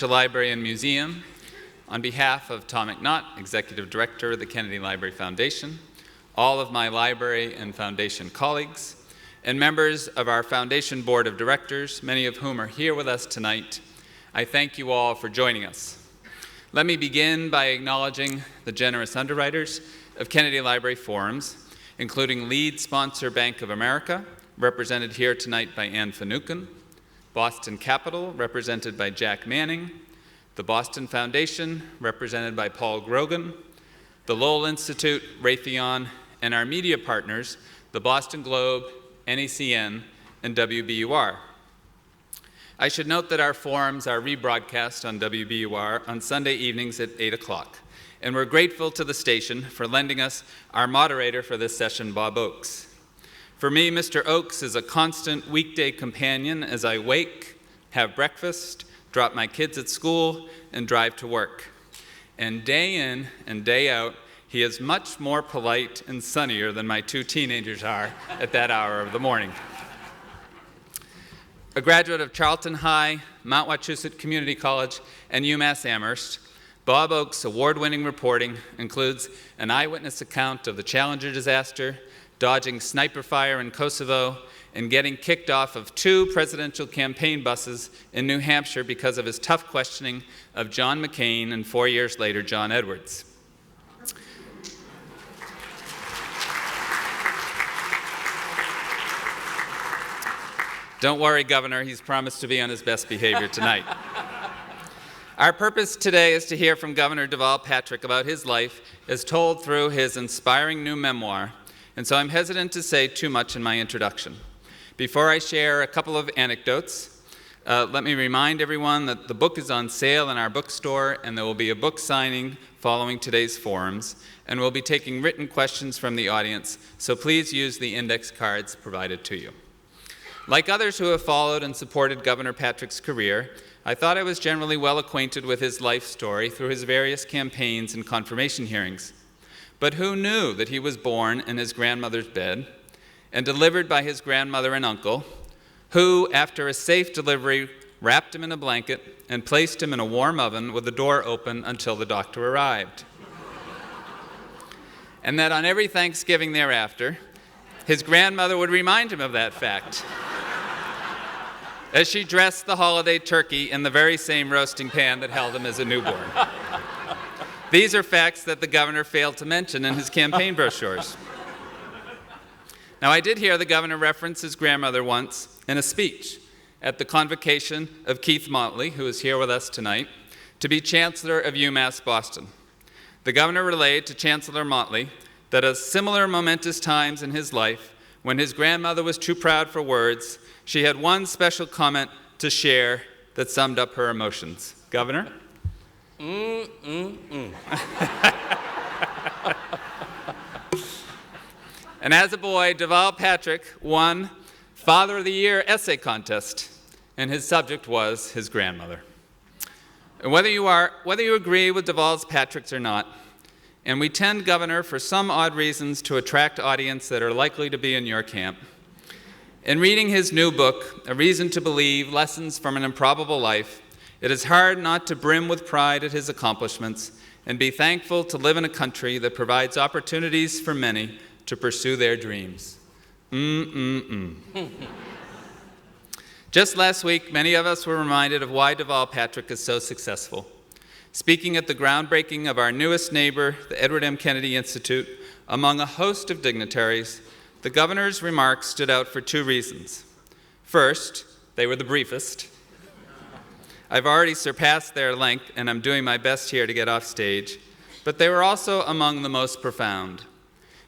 to Library and Museum, on behalf of Tom McNaught, Executive Director of the Kennedy Library Foundation, all of my library and foundation colleagues, and members of our Foundation Board of Directors, many of whom are here with us tonight, I thank you all for joining us. Let me begin by acknowledging the generous underwriters of Kennedy Library Forums, including lead sponsor Bank of America, represented here tonight by Ann Finucane, Boston Capital, represented by Jack Manning, the Boston Foundation, represented by Paul Grogan, the Lowell Institute, Raytheon, and our media partners, the Boston Globe, NECN, and WBUR. I should note that our forums are rebroadcast on WBUR on Sunday evenings at 8 o'clock, and we're grateful to the station for lending us our moderator for this session, Bob Oakes. For me, Mr. Oakes is a constant weekday companion as I wake, have breakfast, drop my kids at school, and drive to work. And day in and day out, he is much more polite and sunnier than my two teenagers are at that hour of the morning. A graduate of Charlton High, Mount Wachusett Community College, and UMass Amherst, Bob Oakes' award-winning reporting includes an eyewitness account of the Challenger disaster, dodging sniper fire in Kosovo, and getting kicked off of 2 presidential campaign buses in New Hampshire because of his tough questioning of John McCain and 4 years later, John Edwards. Don't worry, Governor, he's promised to be on his best behavior tonight. Our purpose today is to hear from Governor Deval Patrick about his life as told through his inspiring new memoir, and so I'm hesitant to say too much in my introduction. Before I share a couple of anecdotes, let me remind everyone that the book is on sale in our bookstore, and there will be a book signing following today's forums, and we'll be taking written questions from the audience, so please use the index cards provided to you. Like others who have followed and supported Governor Patrick's career, I thought I was generally well acquainted with his life story through his various campaigns and confirmation hearings. But who knew that he was born in his grandmother's bed and delivered by his grandmother and uncle, who, after a safe delivery, wrapped him in a blanket and placed him in a warm oven with the door open until the doctor arrived. And that on every Thanksgiving thereafter, his grandmother would remind him of that fact as she dressed the holiday turkey in the very same roasting pan that held him as a newborn. These are facts that the governor failed to mention in his campaign brochures. Now, I did hear the governor reference his grandmother once in a speech at the convocation of Keith Motley, who is here with us tonight, to be Chancellor of UMass Boston. The governor relayed to Chancellor Motley that at similar momentous times in his life, when his grandmother was too proud for words, she had one special comment to share that summed up her emotions. Governor? And as a boy, Deval Patrick won Father of the Year essay contest, and his subject was his grandmother. And whether you agree with Deval's Patricks or not, and we tend, Governor, for some odd reasons to attract audience that are likely to be in your camp, in reading his new book, A Reason to Believe, Lessons from an Improbable Life, it is hard not to brim with pride at his accomplishments and be thankful to live in a country that provides opportunities for many to pursue their dreams. Just last week, many of us were reminded of why Deval Patrick is so successful. Speaking at the groundbreaking of our newest neighbor, the Edward M. Kennedy Institute, among a host of dignitaries, the governor's remarks stood out for 2 reasons. First, they were the briefest. I've already surpassed their length, and I'm doing my best here to get off stage, but they were also among the most profound.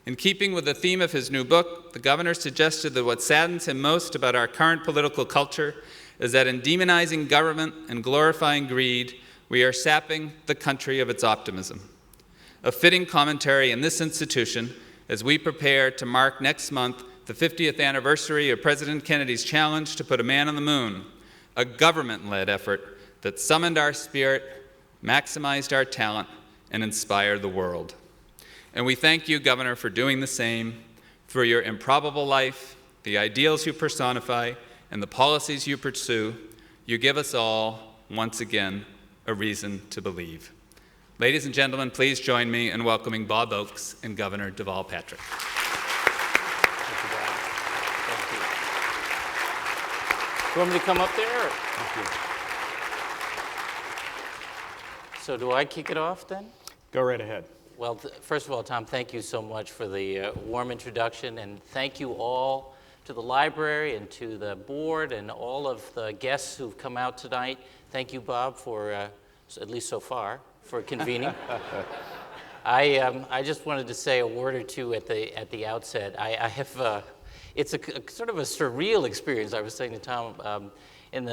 In keeping with the theme of his new book, the governor suggested that what saddens him most about our current political culture is that in demonizing government and glorifying greed, we are sapping the country of its optimism. A fitting commentary in this institution as we prepare to mark next month the 50th anniversary of President Kennedy's challenge to put a man on the moon, a government-led effort that summoned our spirit, maximized our talent, and inspired the world. And we thank you, Governor, for doing the same through your improbable life, the ideals you personify, and the policies you pursue. You give us all, once again, A Reason to Believe. Ladies and gentlemen, please join me in welcoming Bob Oakes and Governor Deval Patrick. Thank you, Bob. Thank you. You want me to come up there? Thank you. So do I kick it off then? Go right ahead. Well, first of all, Tom, thank you so much for the warm introduction, and thank you all to the library and to the board and all of the guests who've come out tonight. Thank you, Bob, for, at least so far, for convening. I just wanted to say a word or two at the outset. I have, it's a sort of a surreal experience, I was saying to Tom, in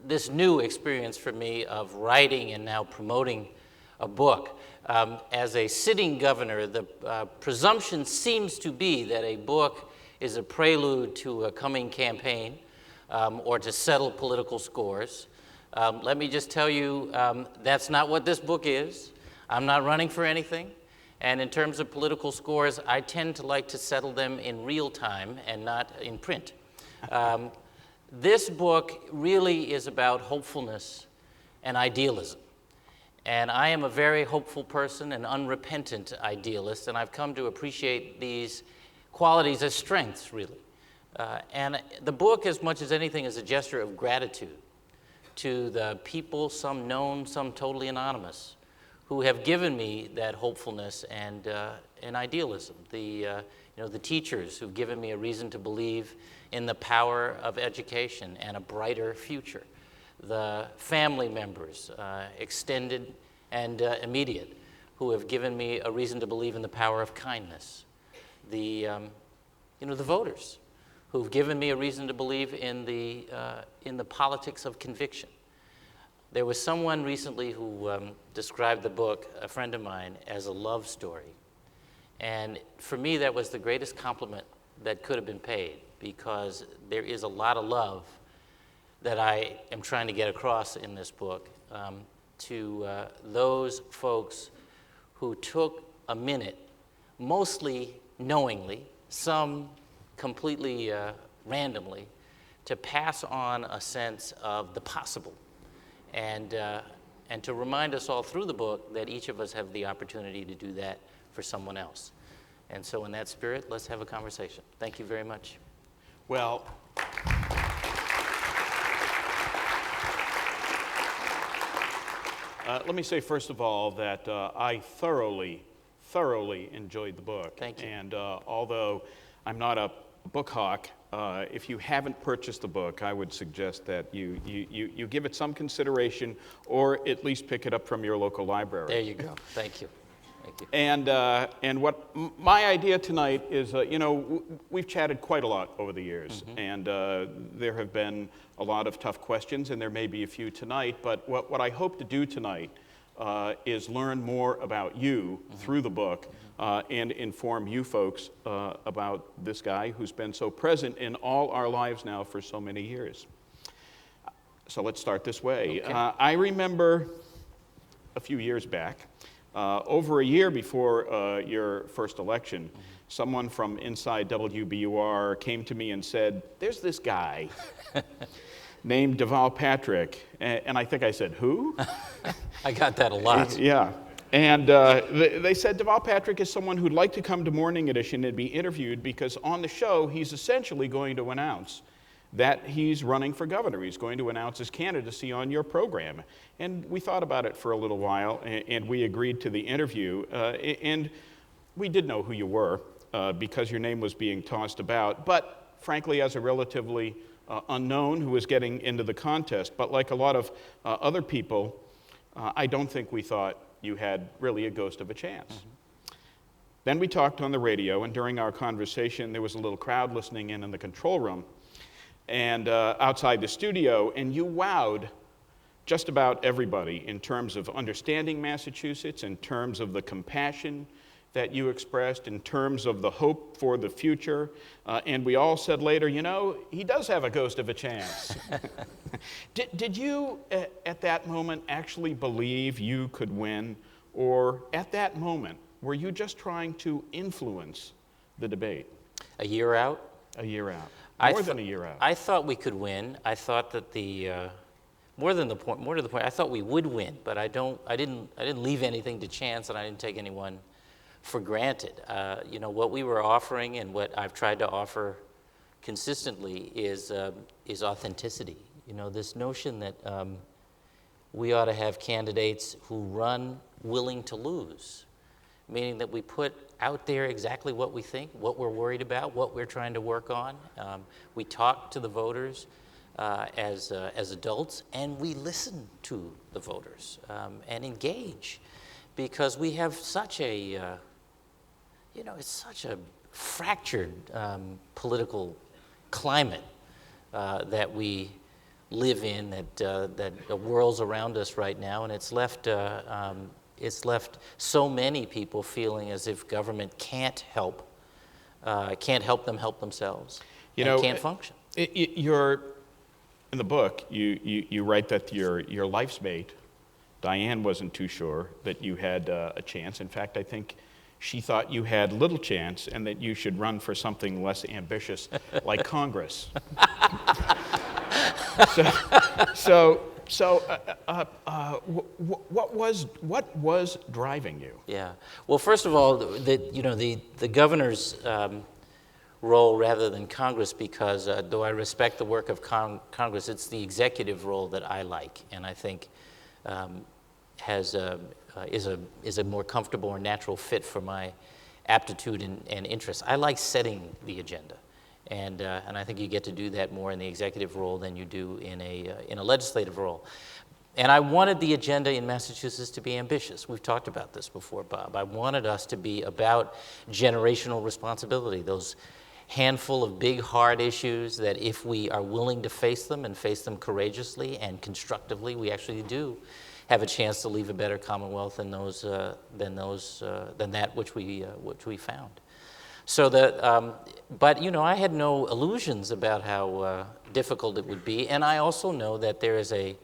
this new experience for me of writing and now promoting a book. As a sitting governor, the presumption seems to be that a book is a prelude to a coming campaign or to settle political scores. Let me just tell you, that's not what this book is. I'm not running for anything. And in terms of political scores, I tend to like to settle them in real time and not in print. This book really is about hopefulness and idealism. And I am a very hopeful person, an unrepentant idealist, and I've come to appreciate these qualities as strengths, really. And the book, as much as anything, is a gesture of gratitude to the people, some known, some totally anonymous, who have given me that hopefulness and idealism. The teachers who've given me a reason to believe in the power of education and a brighter future. The family members, extended and immediate, who have given me a reason to believe in the power of kindness. The voters, who've given me a reason to believe in the politics of conviction. There was someone recently who described the book, a friend of mine, as a love story. And for me, that was the greatest compliment that could have been paid, because there is a lot of love that I am trying to get across in this book to those folks who took a minute, mostly knowingly, some completely randomly, to pass on a sense of the possible, and to remind us all through the book that each of us have the opportunity to do that for someone else. And so in that spirit, let's have a conversation. Thank you very much. Well, let me say, first of all, that I thoroughly enjoyed the book. Thank you. And although I'm not a book hawk, if you haven't purchased the book, I would suggest that you give it some consideration, or at least pick it up from your local library. There you go. Thank you. Thank you. And what my idea tonight is, we've chatted quite a lot over the years, and there have been a lot of tough questions, and there may be a few tonight, but what I hope to do tonight is learn more about you through the book and inform you folks about this guy who's been so present in all our lives now for so many years. So let's start this way. Okay. I remember a few years back, over a year before your first election, someone from inside WBUR came to me and said, "There's this guy named Deval Patrick." And I think I said, "Who?" I got that a lot. Yeah. And they said Deval Patrick is someone who'd like to come to Morning Edition and be interviewed, because on the show he's essentially going to announce that he's running for governor. He's going to announce his candidacy on your program. And we thought about it for a little while, and we agreed to the interview. And we did know who you were, because your name was being tossed about, but frankly, as a relatively unknown who was getting into the contest. But like a lot of other people, I don't think we thought you had really a ghost of a chance. Then we talked on the radio, and during our conversation, there was a little crowd listening in the control room and outside the studio, and you wowed just about everybody in terms of understanding Massachusetts, in terms of the compassion that you expressed, in terms of the hope for the future. And we all said later, he does have a ghost of a chance. Did you, at that moment, actually believe you could win? Or at that moment, were you just trying to influence the debate? A year out? A year out. More than a year out. I thought we could win. I thought that more to the point, I thought we would win, but I didn't leave anything to chance, and I didn't take anyone for granted. What we were offering and what I've tried to offer consistently is authenticity. This notion that we ought to have candidates who run willing to lose, meaning that we put out there exactly what we think, what we're worried about, what we're trying to work on. We talk to the voters as adults, and we listen to the voters and engage, because we have such a, it's such a fractured political climate that we live in, that whirls around us right now, and it's left so many people feeling as if government can't help them help themselves, can't function. In the book, you write that your life's mate, Diane, wasn't too sure that you had a chance. In fact, I think she thought you had little chance and that you should run for something less ambitious like Congress. What was driving you? Yeah. Well, first of all, the governor's role rather than Congress, because though I respect the work of Congress, it's the executive role that I like, and I think is a more comfortable or natural fit for my aptitude and interest. I like setting the agenda, and I think you get to do that more in the executive role than you do in a legislative role. And I wanted the agenda in Massachusetts to be ambitious. We've talked about this before, Bob. I wanted us to be about generational responsibility, those handful of big, hard issues that if we are willing to face them and face them courageously and constructively, we actually do have a chance to leave a better Commonwealth than that which we found. So that, but I had no illusions about how difficult it would be, and I also know that there is a,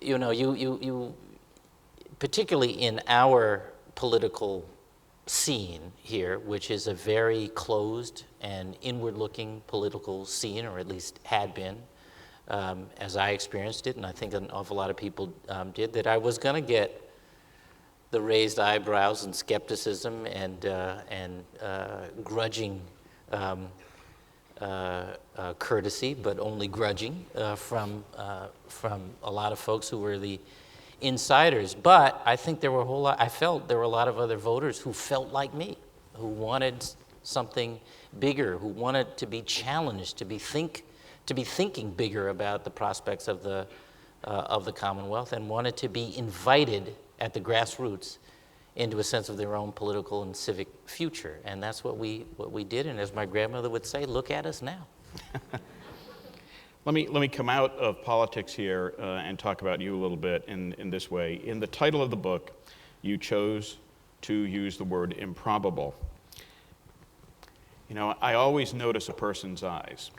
you particularly in our political scene here, which is a very closed and inward-looking political scene, or at least had been, as I experienced it, and I think an awful lot of people did, that I was going to get the raised eyebrows and skepticism and grudging courtesy, but only grudging from a lot of folks who were the insiders. But I think I felt there were a lot of other voters who felt like me, who wanted something bigger, who wanted to be challenged, to be thinking bigger about the prospects of the Commonwealth, and wanted to be invited at the grassroots into a sense of their own political and civic future. And that's what we did. And as my grandmother would say, look at us now. Let me come out of politics here and talk about you a little bit in this way. In the title of the book, you chose to use the word improbable. I always notice a person's eyes.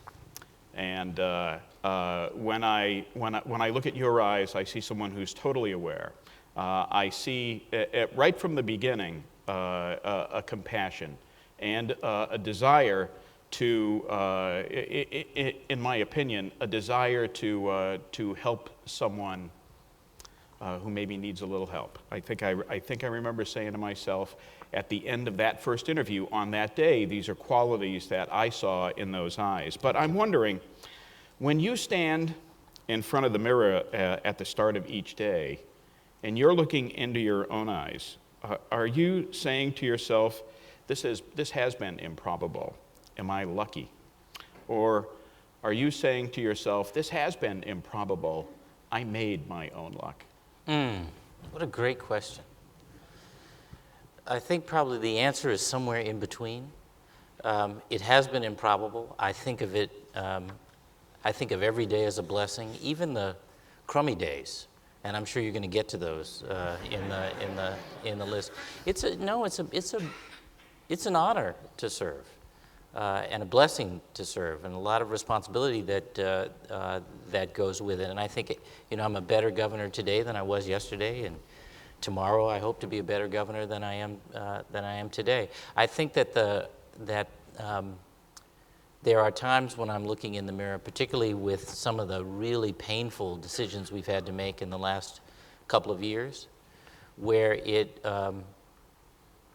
And when I look at your eyes, I see someone who's totally aware. I see, right from the beginning, a compassion and a desire to, in my opinion, a desire to help someone who maybe needs a little help. I think I remember saying to myself at the end of that first interview on that day, these are qualities that I saw in those eyes. But I'm wondering, when you stand in front of the mirror at the start of each day, and you're looking into your own eyes, are you saying to yourself, this has been improbable? Am I lucky? Or are you saying to yourself, this has been improbable, I made my own luck? What a great question. I think probably the answer is somewhere in between. It has been improbable. I think of every day as a blessing, even the crummy days. And I'm sure you're going to get to those in the list. It's an honor to serve, and a blessing to serve, and a lot of responsibility that goes with it. And I think I'm a better governor today than I was yesterday, and tomorrow I hope to be a better governor than I am today. I think that there are times when I'm looking in the mirror, particularly with some of the really painful decisions we've had to make in the last couple of years, where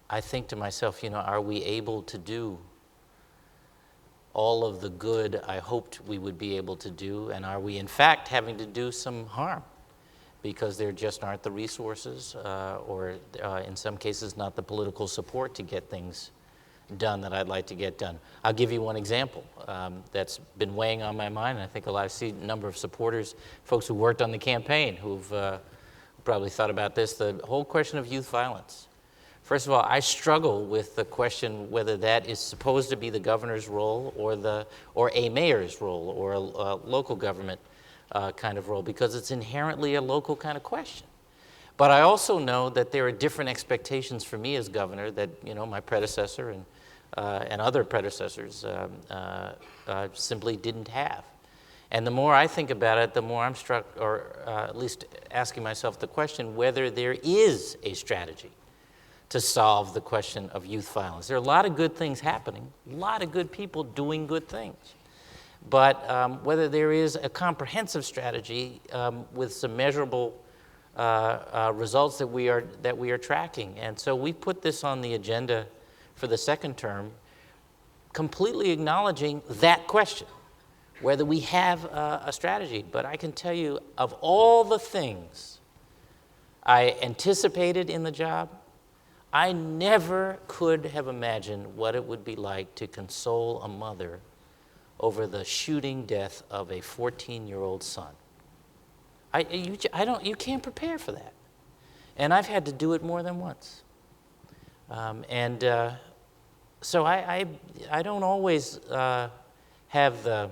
I think to myself, are we able to do all of the good I hoped we would be able to do, and are we in fact having to do some harm because there just aren't the resources or in some cases not the political support to get things done that I'd like to get done. I'll give you one example that's been weighing on my mind, and I think I see a number of supporters, folks who worked on the campaign who've probably thought about this, the whole question of youth violence. First of all, I struggle with the question whether that is supposed to be the governor's role or a mayor's role or a local government kind of role, because it's inherently a local kind of question. But I also know that there are different expectations for me as governor that my predecessor and other predecessors simply didn't have. And the more I think about it, the more I'm struck, or at least asking myself the question whether there is a strategy to solve the question of youth violence. There are a lot of good things happening, a lot of good people doing good things. But whether there is a comprehensive strategy with some measurable results that we are tracking. And so we put this on the agenda for the second term, completely acknowledging that question, whether we have a strategy. But I can tell you, of all the things I anticipated in the job, I never could have imagined what it would be like to console a mother over the shooting death of a 14-year-old son. You can't prepare for that. And I've had to do it more than once. So I don't always have the,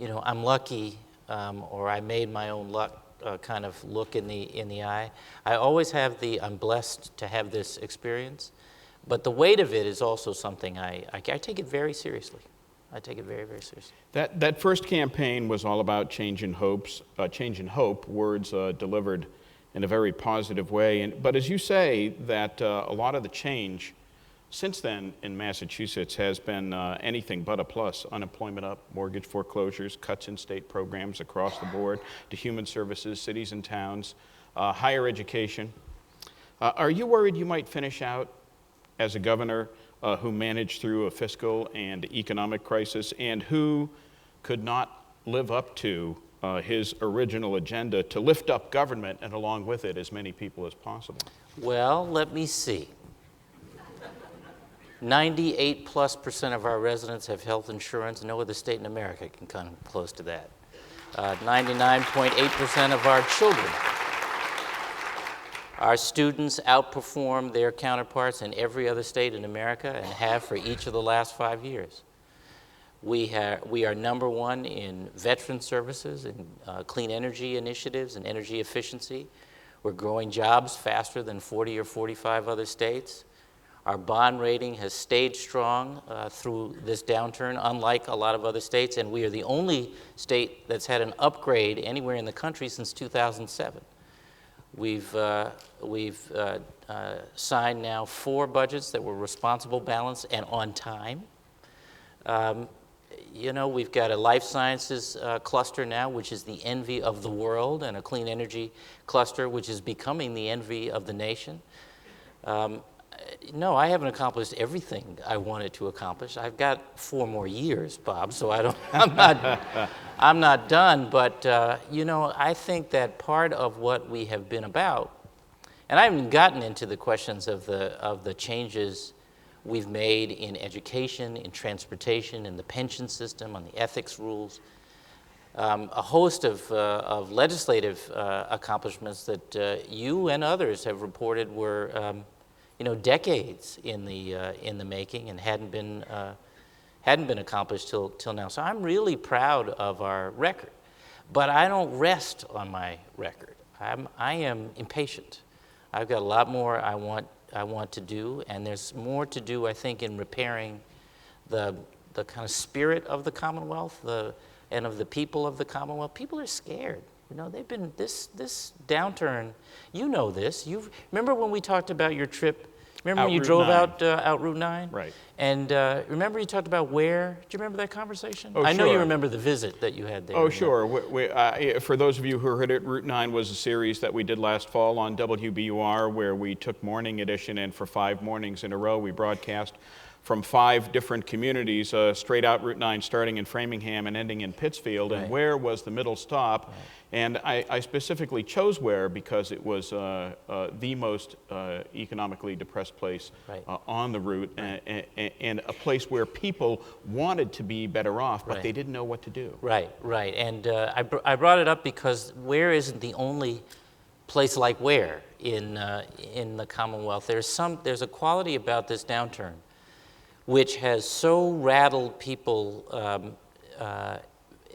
I'm lucky or I made my own luck kind of look in the eye. I always have the I'm blessed to have this experience, but the weight of it is also something I take it very seriously. I take it very, very seriously. That first campaign was all about change in hope, words delivered in a very positive way. But as you say, that a lot of the change since then in Massachusetts has been anything but a plus. Unemployment up, mortgage foreclosures, cuts in state programs across the board, to human services, cities and towns, higher education. Are you worried you might finish out as a governor who managed through a fiscal and economic crisis and who could not live up to his original agenda to lift up government and along with it as many people as possible? Well, let me see. 98+% of our residents have health insurance. No other state in America can come close to that. 99.8% of our children. Our students outperform their counterparts in every other state in America and have for each of the last 5 years. We are number one in veteran services and clean energy initiatives and energy efficiency. We're growing jobs faster than 40 or 45 other states. Our bond rating has stayed strong through this downturn, unlike a lot of other states, and we are the only state that's had an upgrade anywhere in the country since 2007. We've signed now 4 budgets that were responsible, balanced, and on time. We've got a life sciences cluster now, which is the envy of the world, and a clean energy cluster, which is becoming the envy of the nation. No, I haven't accomplished everything I wanted to accomplish. I've got 4 more years, Bob, so I'm not done. But I think that part of what we have been about, and I haven't gotten into the questions of the changes we've made in education, in transportation, in the pension system, on the ethics rules, a host of legislative accomplishments that you and others have reported were decades in the making and hadn't been accomplished till now. So I'm really proud of our record, but I don't rest on my record. I am impatient. I've got a lot more I want to do, and there's more to do, I think, in repairing the kind of spirit of the Commonwealth and of the people of the Commonwealth. People are scared. They've been this downturn. You know this. Remember when we talked about your trip Remember when you Route drove 9. out Route 9? Right. And remember you talked about where? Do you remember that conversation? Oh, I know you sure. remember the visit that you had there. Oh, sure. For those of you who heard it, Route 9 was a series that we did last fall on WBUR, where we took Morning Edition, and for 5 mornings in a row, we broadcast from 5 different communities, straight out Route 9, starting in Framingham and ending in Pittsfield. Right. And Ware was the middle stop. Right. And I specifically chose Ware because it was the most economically depressed place Right. on the route, and a place where people wanted to be better off, but Right. they didn't know what to do. Right, right. And I brought it up because Ware isn't the only place like Ware in the Commonwealth. There's a quality about this downturn which has so rattled people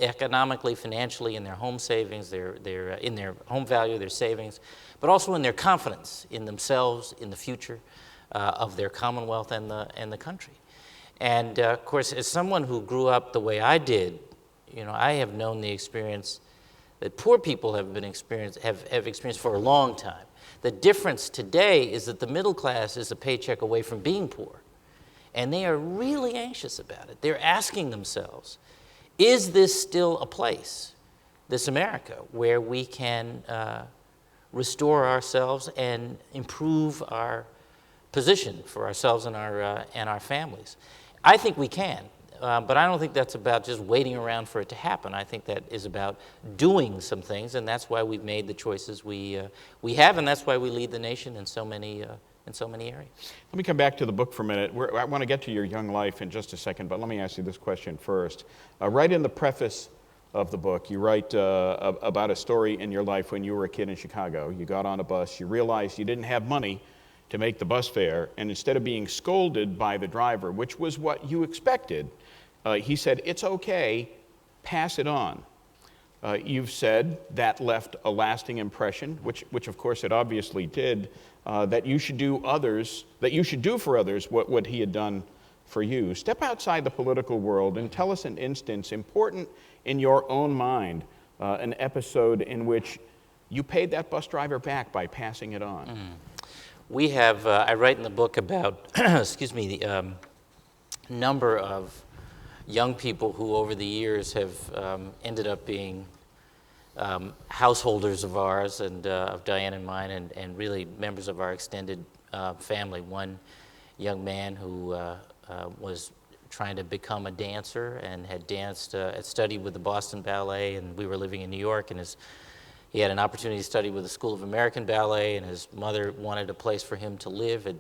economically, financially, in their home savings, in their home value, their savings, but also in their confidence in themselves, in the future of their Commonwealth and the country. And of course, as someone who grew up the way I did, I have known the experience that poor people have experienced for a long time. The difference today is that the middle class is a paycheck away from being poor. And they are really anxious about it. They're asking themselves, is this still a place, this America, where we can restore ourselves and improve our position for ourselves and our families? I think we can, but I don't think that's about just waiting around for it to happen. I think that is about doing some things, and that's why we've made the choices we have, and that's why we lead the nation in so many areas. Let me come back to the book for a minute. I want to get to your young life in just a second, but let me ask you this question first. Right in the preface of the book, you write about a story in your life when you were a kid in Chicago. You got on a bus, you realized you didn't have money to make the bus fare, and instead of being scolded by the driver, which was what you expected, he said, "It's okay, pass it on." You've said that left a lasting impression, which of course it obviously did, that you should do for others what he had done for you. Step outside the political world and tell us an instance important in your own mind, an episode in which you paid that bus driver back by passing it on. We have, I write in the book about, the number of young people who over the years have ended up being householders of ours and of Diane and mine, and really members of our extended family. One young man who was trying to become a dancer and had studied with the Boston Ballet, and we were living in New York, and he had an opportunity to study with the School of American Ballet, and his mother wanted a place for him to live at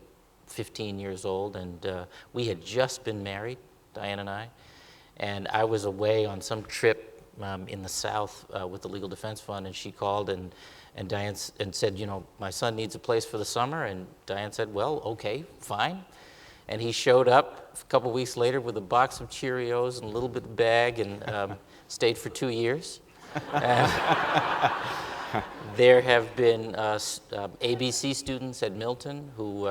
15 years old, and we had just been married, Diane and I, and I was away on some trip in the South with the Legal Defense Fund, and she called and Diane said, my son needs a place for the summer, and Diane said, well, okay, fine. And he showed up a couple weeks later with a box of Cheerios and a little bit of bag, and stayed for 2 years. There have been ABC students at Milton who,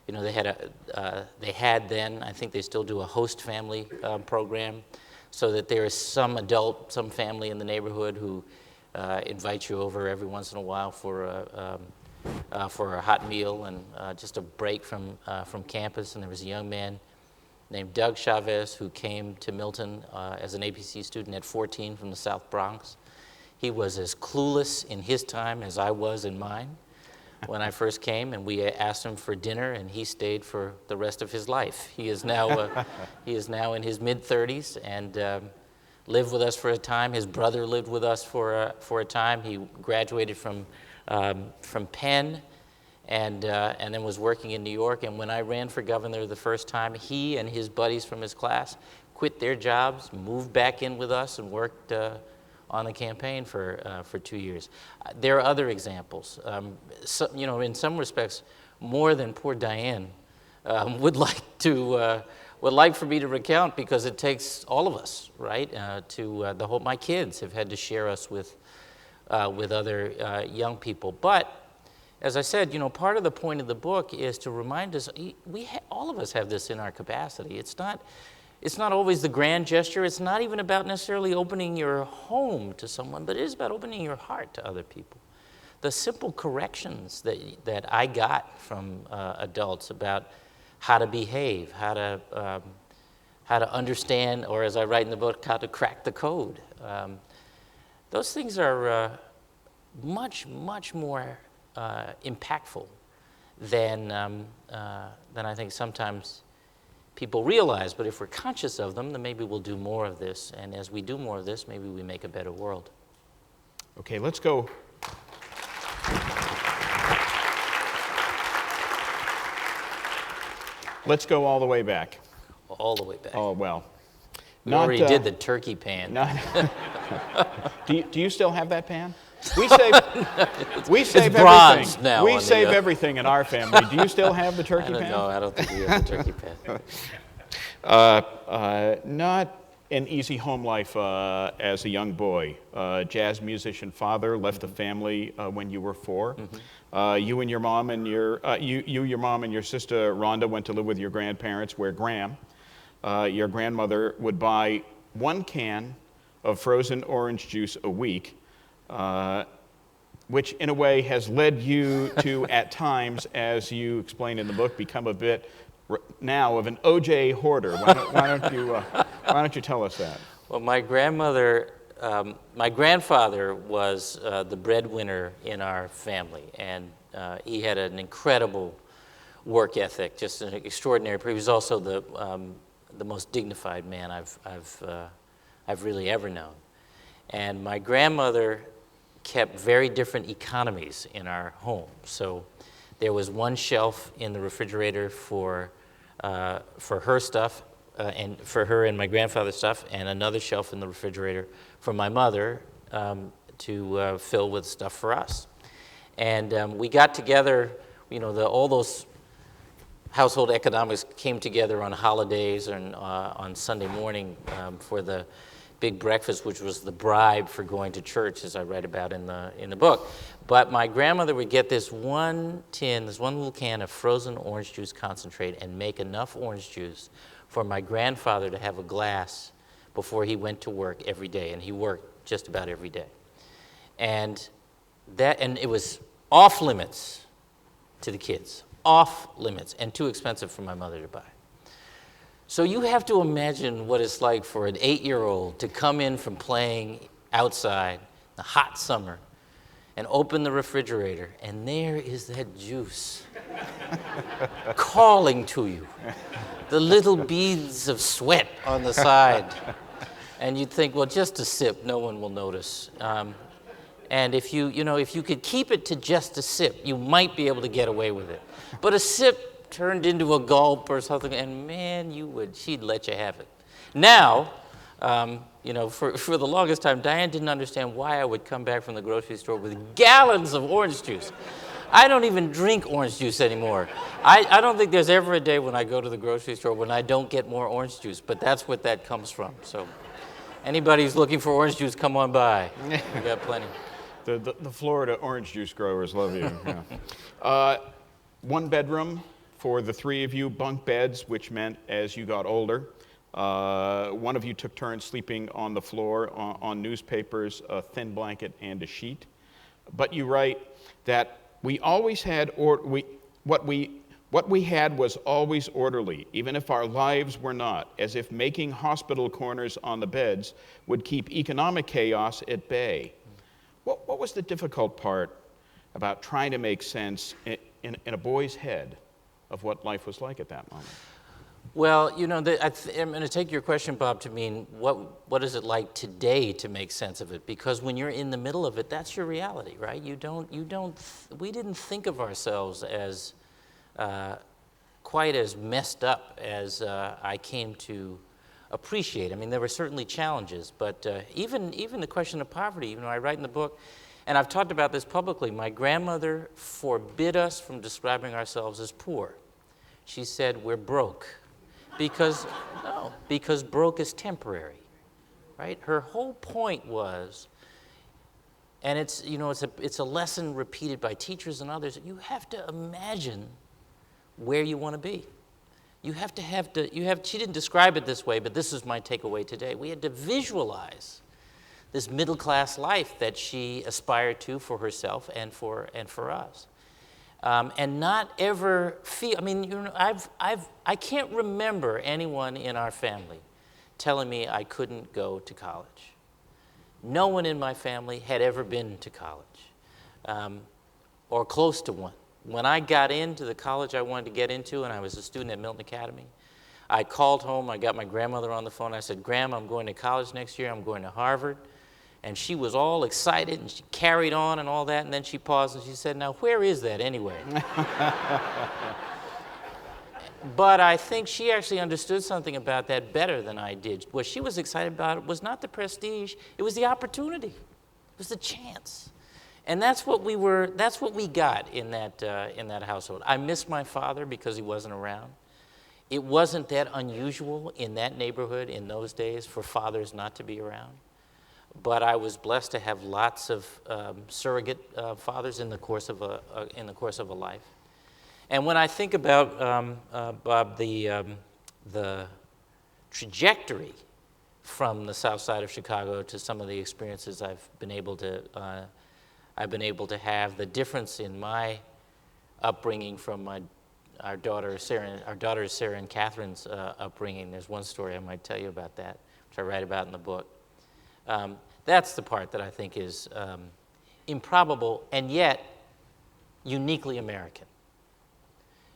they had then, I think they still do, a host family program, so that there is some family in the neighborhood who invites you over every once in a while for a hot meal and just a break from campus. And there was a young man named Doug Chavez who came to Milton as an ABC student at 14 from the South Bronx. He was as clueless in his time as I was in mine when I first came, and we asked him for dinner, and he stayed for the rest of his life. He is now in his mid-30s and lived with us for a time. His brother lived with us for a time. He graduated from Penn and then was working in New York. And when I ran for governor the first time, he and his buddies from his class quit their jobs, moved back in with us, and worked on the campaign for 2 years. There are other examples. In some respects, more than poor Diane would like for me to recount, because it takes all of us, right? My kids have had to share us with other young people. But as I said, part of the point of the book is to remind us all of us have this in our capacity. It's not always the grand gesture. It's not even about necessarily opening your home to someone, but it is about opening your heart to other people. the simple corrections that I got from adults about how to behave, how to understand, or as I write in the book, how to crack the code. Those things are much, much more impactful than I think sometimes people realize. But if we're conscious of them, then maybe we'll do more of this. And as we do more of this, maybe we make a better world. Okay, let's go. Let's go all the way back. All the way back. Oh, well. We already did the turkey pan. Do you still have that pan? We save bronze everything. now We on save the, everything in our family. Do you still have the turkey pan? No, I don't think we have the turkey pan. Not an easy home life as a young boy. Jazz musician father left the family when you were 4. You and your mom and your mom and your sister Rhonda went to live with your grandparents, where Graham, your grandmother, would buy 1 can of frozen orange juice a week, which in a way has led you to, at times, as you explain in the book, become a bit now of an OJ hoarder. Why don't you tell us that? Well, my grandfather was the breadwinner in our family, and he had an incredible work ethic, just an extraordinary. He was also the most dignified man I've really ever known. And my grandmother kept very different economies in our home. So there was 1 shelf in the refrigerator for her stuff, and for her and my grandfather's stuff, and another shelf in the refrigerator for my mother to fill with stuff for us. And we got together, all those household economics came together on holidays and on Sunday morning for the big breakfast, which was the bribe for going to church, as I write about in the book. But my grandmother would get this one little can of frozen orange juice concentrate and make enough orange juice for my grandfather to have a glass before he went to work every day, and he worked just about every day. And it was off limits to the kids, off limits, and too expensive for my mother to buy. So you have to imagine what it's like for an 8-year-old to come in from playing outside in the hot summer and open the refrigerator, and there is that juice calling to you. The little beads of sweat on the side. And you'd think, well, just a sip, no one will notice. And if you could keep it to just a sip, you might be able to get away with it. But a sip turned into a gulp or something, and man, she'd let you have it. Now, for the longest time, Diane didn't understand why I would come back from the grocery store with gallons of orange juice. I don't even drink orange juice anymore. I don't think there's ever a day when I go to the grocery store when I don't get more orange juice, but that's what that comes from. So anybody who's looking for orange juice, come on by. We got plenty. The Florida orange juice growers love you. Yeah. 1 bedroom for the 3 of you, bunk beds, which meant as you got older, one of you took turns sleeping on the floor on newspapers, a thin blanket, and a sheet. But you write that we always had, what we had was always orderly, even if our lives were not, as if making hospital corners on the beds would keep economic chaos at bay. What was the difficult part about trying to make sense in a boy's head of what life was like at that moment? Well, I'm going to take your question, Bob, to mean what is it like today to make sense of it? Because when you're in the middle of it, that's your reality, right? We didn't think of ourselves as quite as messed up as I came to appreciate. I mean, there were certainly challenges, but even the question of poverty, I write in the book, and I've talked about this publicly, my grandmother forbid us from describing ourselves as poor. She said, we're broke. Because broke is temporary, right? Her whole point was, and it's a lesson repeated by teachers and others, you have to imagine where you want to be. She didn't describe it this way, but this is my takeaway today. We had to visualize this middle-class life that she aspired to for herself and for us. And not ever feel, I mean, you know, I can't remember anyone in our family telling me I couldn't go to college. No one in my family had ever been to college, or close to one. When I got into the college I wanted to get into, and I was a student at Milton Academy, I called home, I got my grandmother on the phone, I said, Grandma, I'm going to college next year, I'm going to Harvard. And she was all excited, and she carried on and all that, and then she paused and she said, now where is that anyway? But I think she actually understood something about that better than I did. What she was excited about was not the prestige, it was the opportunity. It was the chance. And that's what we got in that household. I miss my father because he wasn't around. It wasn't that unusual in that neighborhood in those days for fathers not to be around. But I was blessed to have lots of surrogate fathers in the course of a life. And when I think about Bob, the trajectory from the South Side of Chicago to some of the experiences I've been able to have, the difference in my upbringing from our daughters Sarah and Catherine's upbringing. There's one story I might tell you about that, which I write about in the book. That's the part that I think is improbable and yet uniquely American.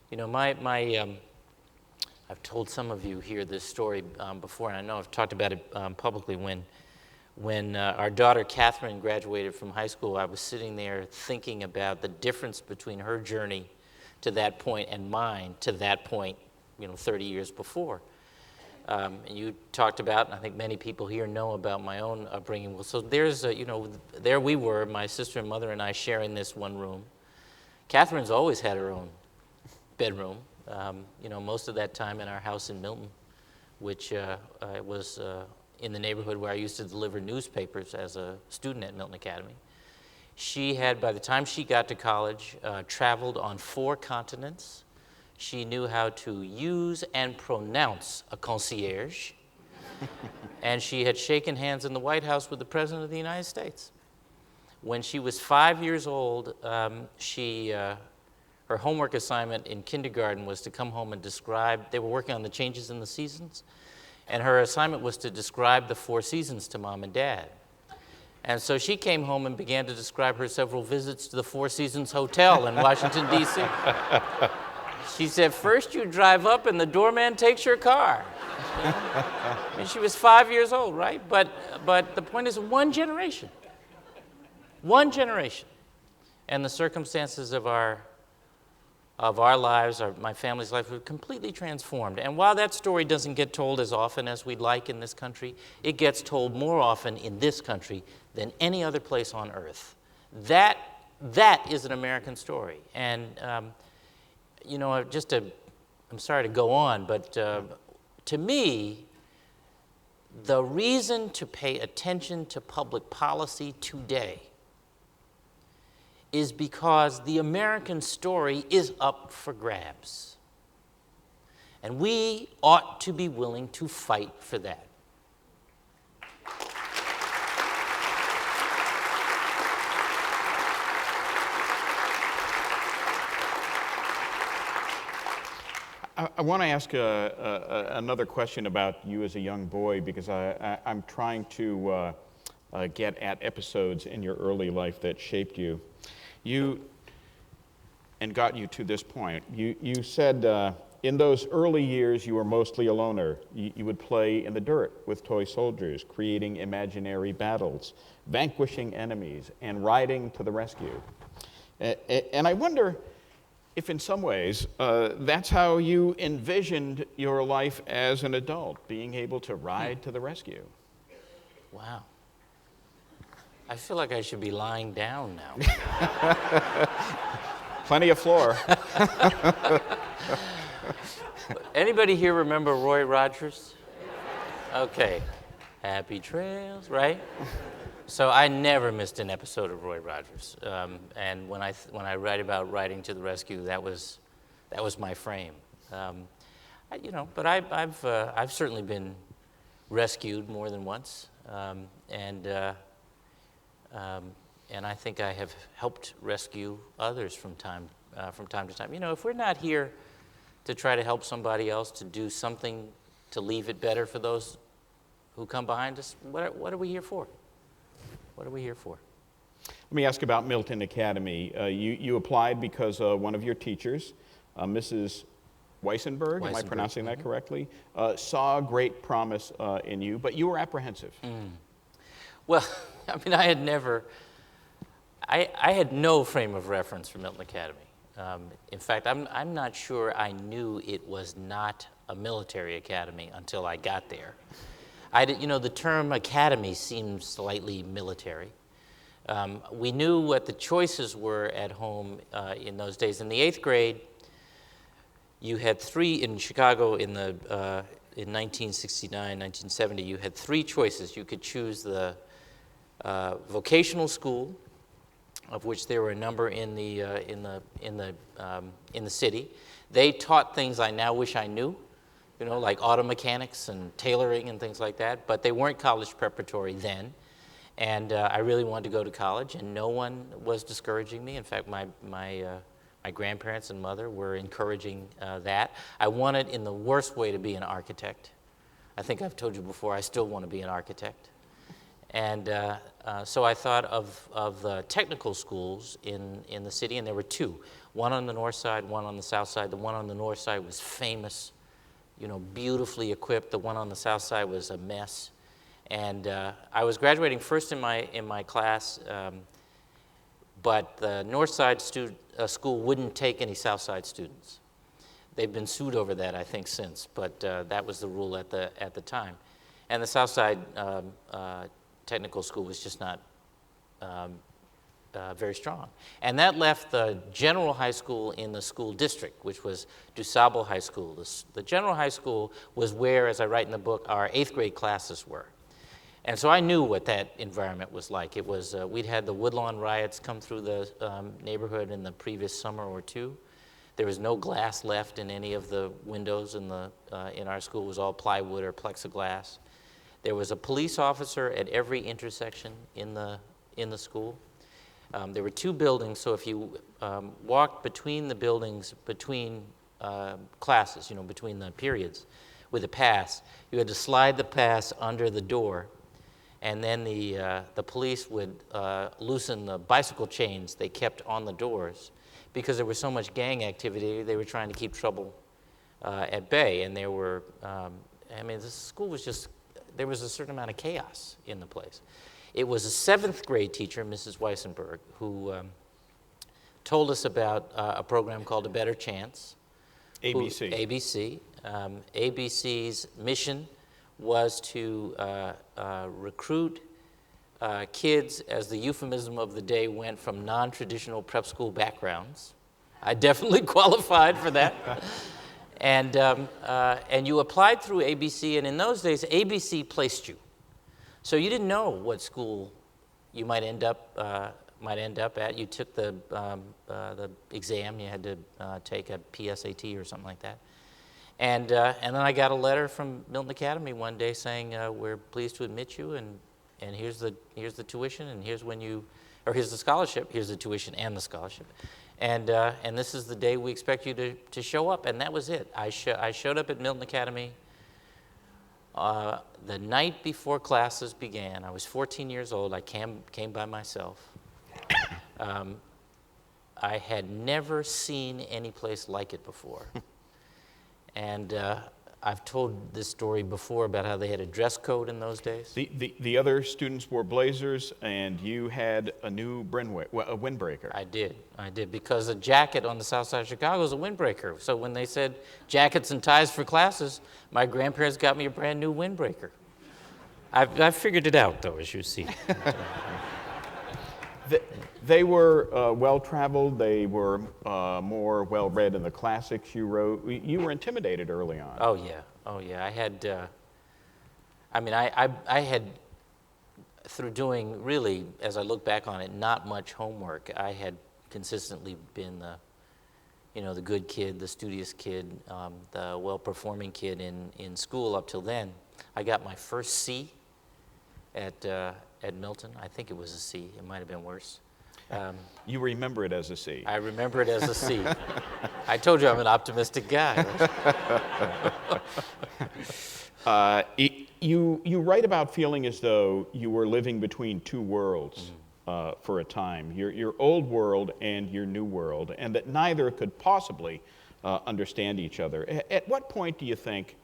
You know, I've told some of you here this story before, and I know I've talked about it publicly. When our daughter Catherine graduated from high school, I was sitting there thinking about the difference between her journey to that point and mine to that point, 30 years before. And you talked about, and I think many people here know about my own upbringing. Well, so there's, there we were, my sister and mother and I sharing this one room. Catherine's always had her own bedroom, most of that time in our house in Milton, which was in the neighborhood where I used to deliver newspapers as a student at Milton Academy. She had, by the time she got to college, traveled on 4 continents. She knew how to use and pronounce a concierge. And she had shaken hands in the White House with the President of the United States. When she was 5 years old, her homework assignment in kindergarten was to come home and describe, they were working on the changes in the seasons, and her assignment was to describe the 4 seasons to Mom and Dad. And so she came home and began to describe her several visits to the 4 Seasons Hotel in Washington, D.C. She said, first you drive up and the doorman takes your car. And she was 5 years old, right? But the point is, one generation, and the circumstances of our lives, my family's life, were completely transformed. And while that story doesn't get told as often as we'd like in this country, it gets told more often in this country than any other place on earth. That is an American story. And I'm sorry to go on, but to me, the reason to pay attention to public policy today is because the American story is up for grabs. And we ought to be willing to fight for that. I want to ask another question about you as a young boy, because I'm trying to get at episodes in your early life that shaped you. And got you to this point. You said in those early years you were mostly a loner. You would play in the dirt with toy soldiers, creating imaginary battles, vanquishing enemies, and riding to the rescue. And I wonder if in some ways that's how you envisioned your life as an adult, being able to ride to the rescue. Wow. I feel like I should be lying down now. Plenty of floor. Anybody here remember Roy Rogers? Okay. Happy trails, right? So I never missed an episode of Roy Rogers. And when I write about riding to the rescue, that was my frame. But I've certainly been rescued more than once. and I think I have helped rescue others from time to time. You know, if we're not here to try to help somebody else to do something to leave it better for those who come behind us, what are we here for? What are we here for? Let me ask about Milton Academy. You applied because one of your teachers, Mrs. Weissenberg, am I pronouncing that correctly, saw great promise in you, but you were apprehensive. Well, I mean, I had no frame of reference for Milton Academy. In fact, I'm not sure I knew it was not a military academy until I got there. You know, the term academy seems slightly military. We knew what the choices were at home in those days. In the 8th grade, you had three, in Chicago in 1969, 1970, you had three choices. You could choose the vocational school, of which there were a number in the city. They taught things I now wish I knew, you know, like auto mechanics and tailoring and things like that, but they weren't college preparatory then. And I really wanted to go to college, and no one was discouraging me. In fact, my grandparents and mother were encouraging that. I wanted, in the worst way, to be an architect. I think I've told you before, I still want to be an architect. And so I thought of the technical schools in the city, and there were two. One on the north side, one on the south side. The one on the north side was famous, you know, beautifully equipped. The one on the south side was a mess. And I was graduating first in my class, but the north side school wouldn't take any south side students. They've been sued over that, I think, since, but that was the rule at the time. And the south side technical school was just not very strong. And that left the general high school in the school district, which was DuSable High School. The general high school was where, as I write in the book, our 8th grade classes were. And so I knew what that environment was like. It was, we'd had the Woodlawn riots come through the neighborhood in the previous summer or two. There was no glass left in any of the windows in our school. It was all plywood or plexiglass. There was a police officer at every intersection in the school. There were two buildings, so if you walked between the buildings, between classes, you know, between the periods, with a pass, you had to slide the pass under the door, and then the police would loosen the bicycle chains they kept on the doors, because there was so much gang activity. They were trying to keep trouble at bay, and there were, I mean, the school was just, there was a certain amount of chaos in the place. It was a 7th grade teacher, Mrs. Weissenberg, who told us about a program called A Better Chance. ABC. ABC. ABC's mission was to recruit kids, as the euphemism of the day went, from non-traditional prep school backgrounds. I definitely qualified for that. And you applied through ABC, and in those days, ABC placed you. So you didn't know what school you might end up at. You took the exam. You had to take a PSAT or something like that. And then I got a letter from Milton Academy one day saying, we're pleased to admit you, and here's the tuition, and here's the scholarship. Here's the tuition and the scholarship. And this is the day we expect you to show up. And that was it. I showed up at Milton Academy the night before classes began. I was 14 years old. I came by myself. I had never seen any place like it before. And I've told this story before about how they had a dress code in those days. The other students wore blazers, and you had a new windbreaker. I did, because a jacket on the south side of Chicago is a windbreaker. So when they said jackets and ties for classes, my grandparents got me a brand new windbreaker. I've figured it out, though, as you see. They were well-traveled. They were more well-read in the classics you wrote. You were intimidated early on. Oh yeah. I had. I had, through doing really, as I look back on it, not much homework. I had consistently been the good kid, the studious kid, the well-performing kid in school up till then. I got my first C at Milton. I think it was a C. It might have been worse. You remember it as a C. I remember it as a C. I told you I'm an optimistic guy. You write about feeling as though you were living between two worlds for a time, your old world and your new world, and that neither could possibly understand each other. At what point do you think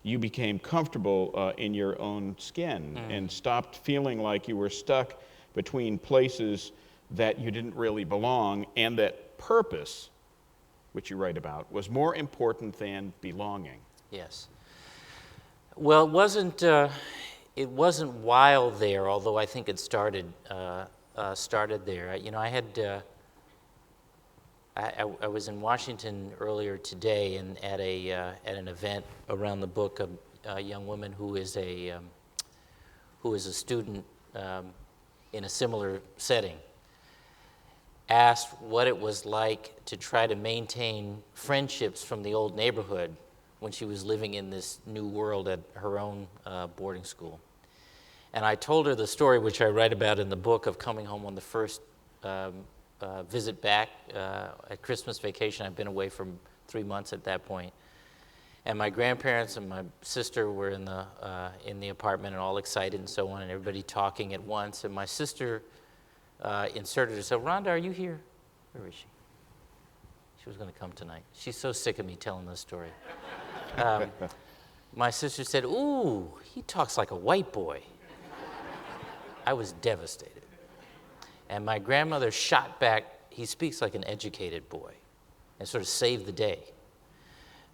you became comfortable in your own skin and stopped feeling like you were stuck between places that you didn't really belong, and that purpose, which you write about, was more important than belonging? Yes. Well, it wasn't while there, although I think it started there. You know, I was in Washington earlier today, and at an event around the book, a young woman who is a student in a similar setting asked what it was like to try to maintain friendships from the old neighborhood when she was living in this new world at her own boarding school. And I told her the story, which I write about in the book, of coming home on the first visit back at Christmas vacation. I've been away for 3 months at that point. And my grandparents and my sister were in the apartment and all excited and so on, and everybody talking at once. And my sister inserted herself, "Rhonda, are you here?" Where is she? She was going to come tonight. She's so sick of me telling this story. My sister said, "Ooh, he talks like a white boy." I was devastated. And my grandmother shot back, "He speaks like an educated boy," and sort of saved the day.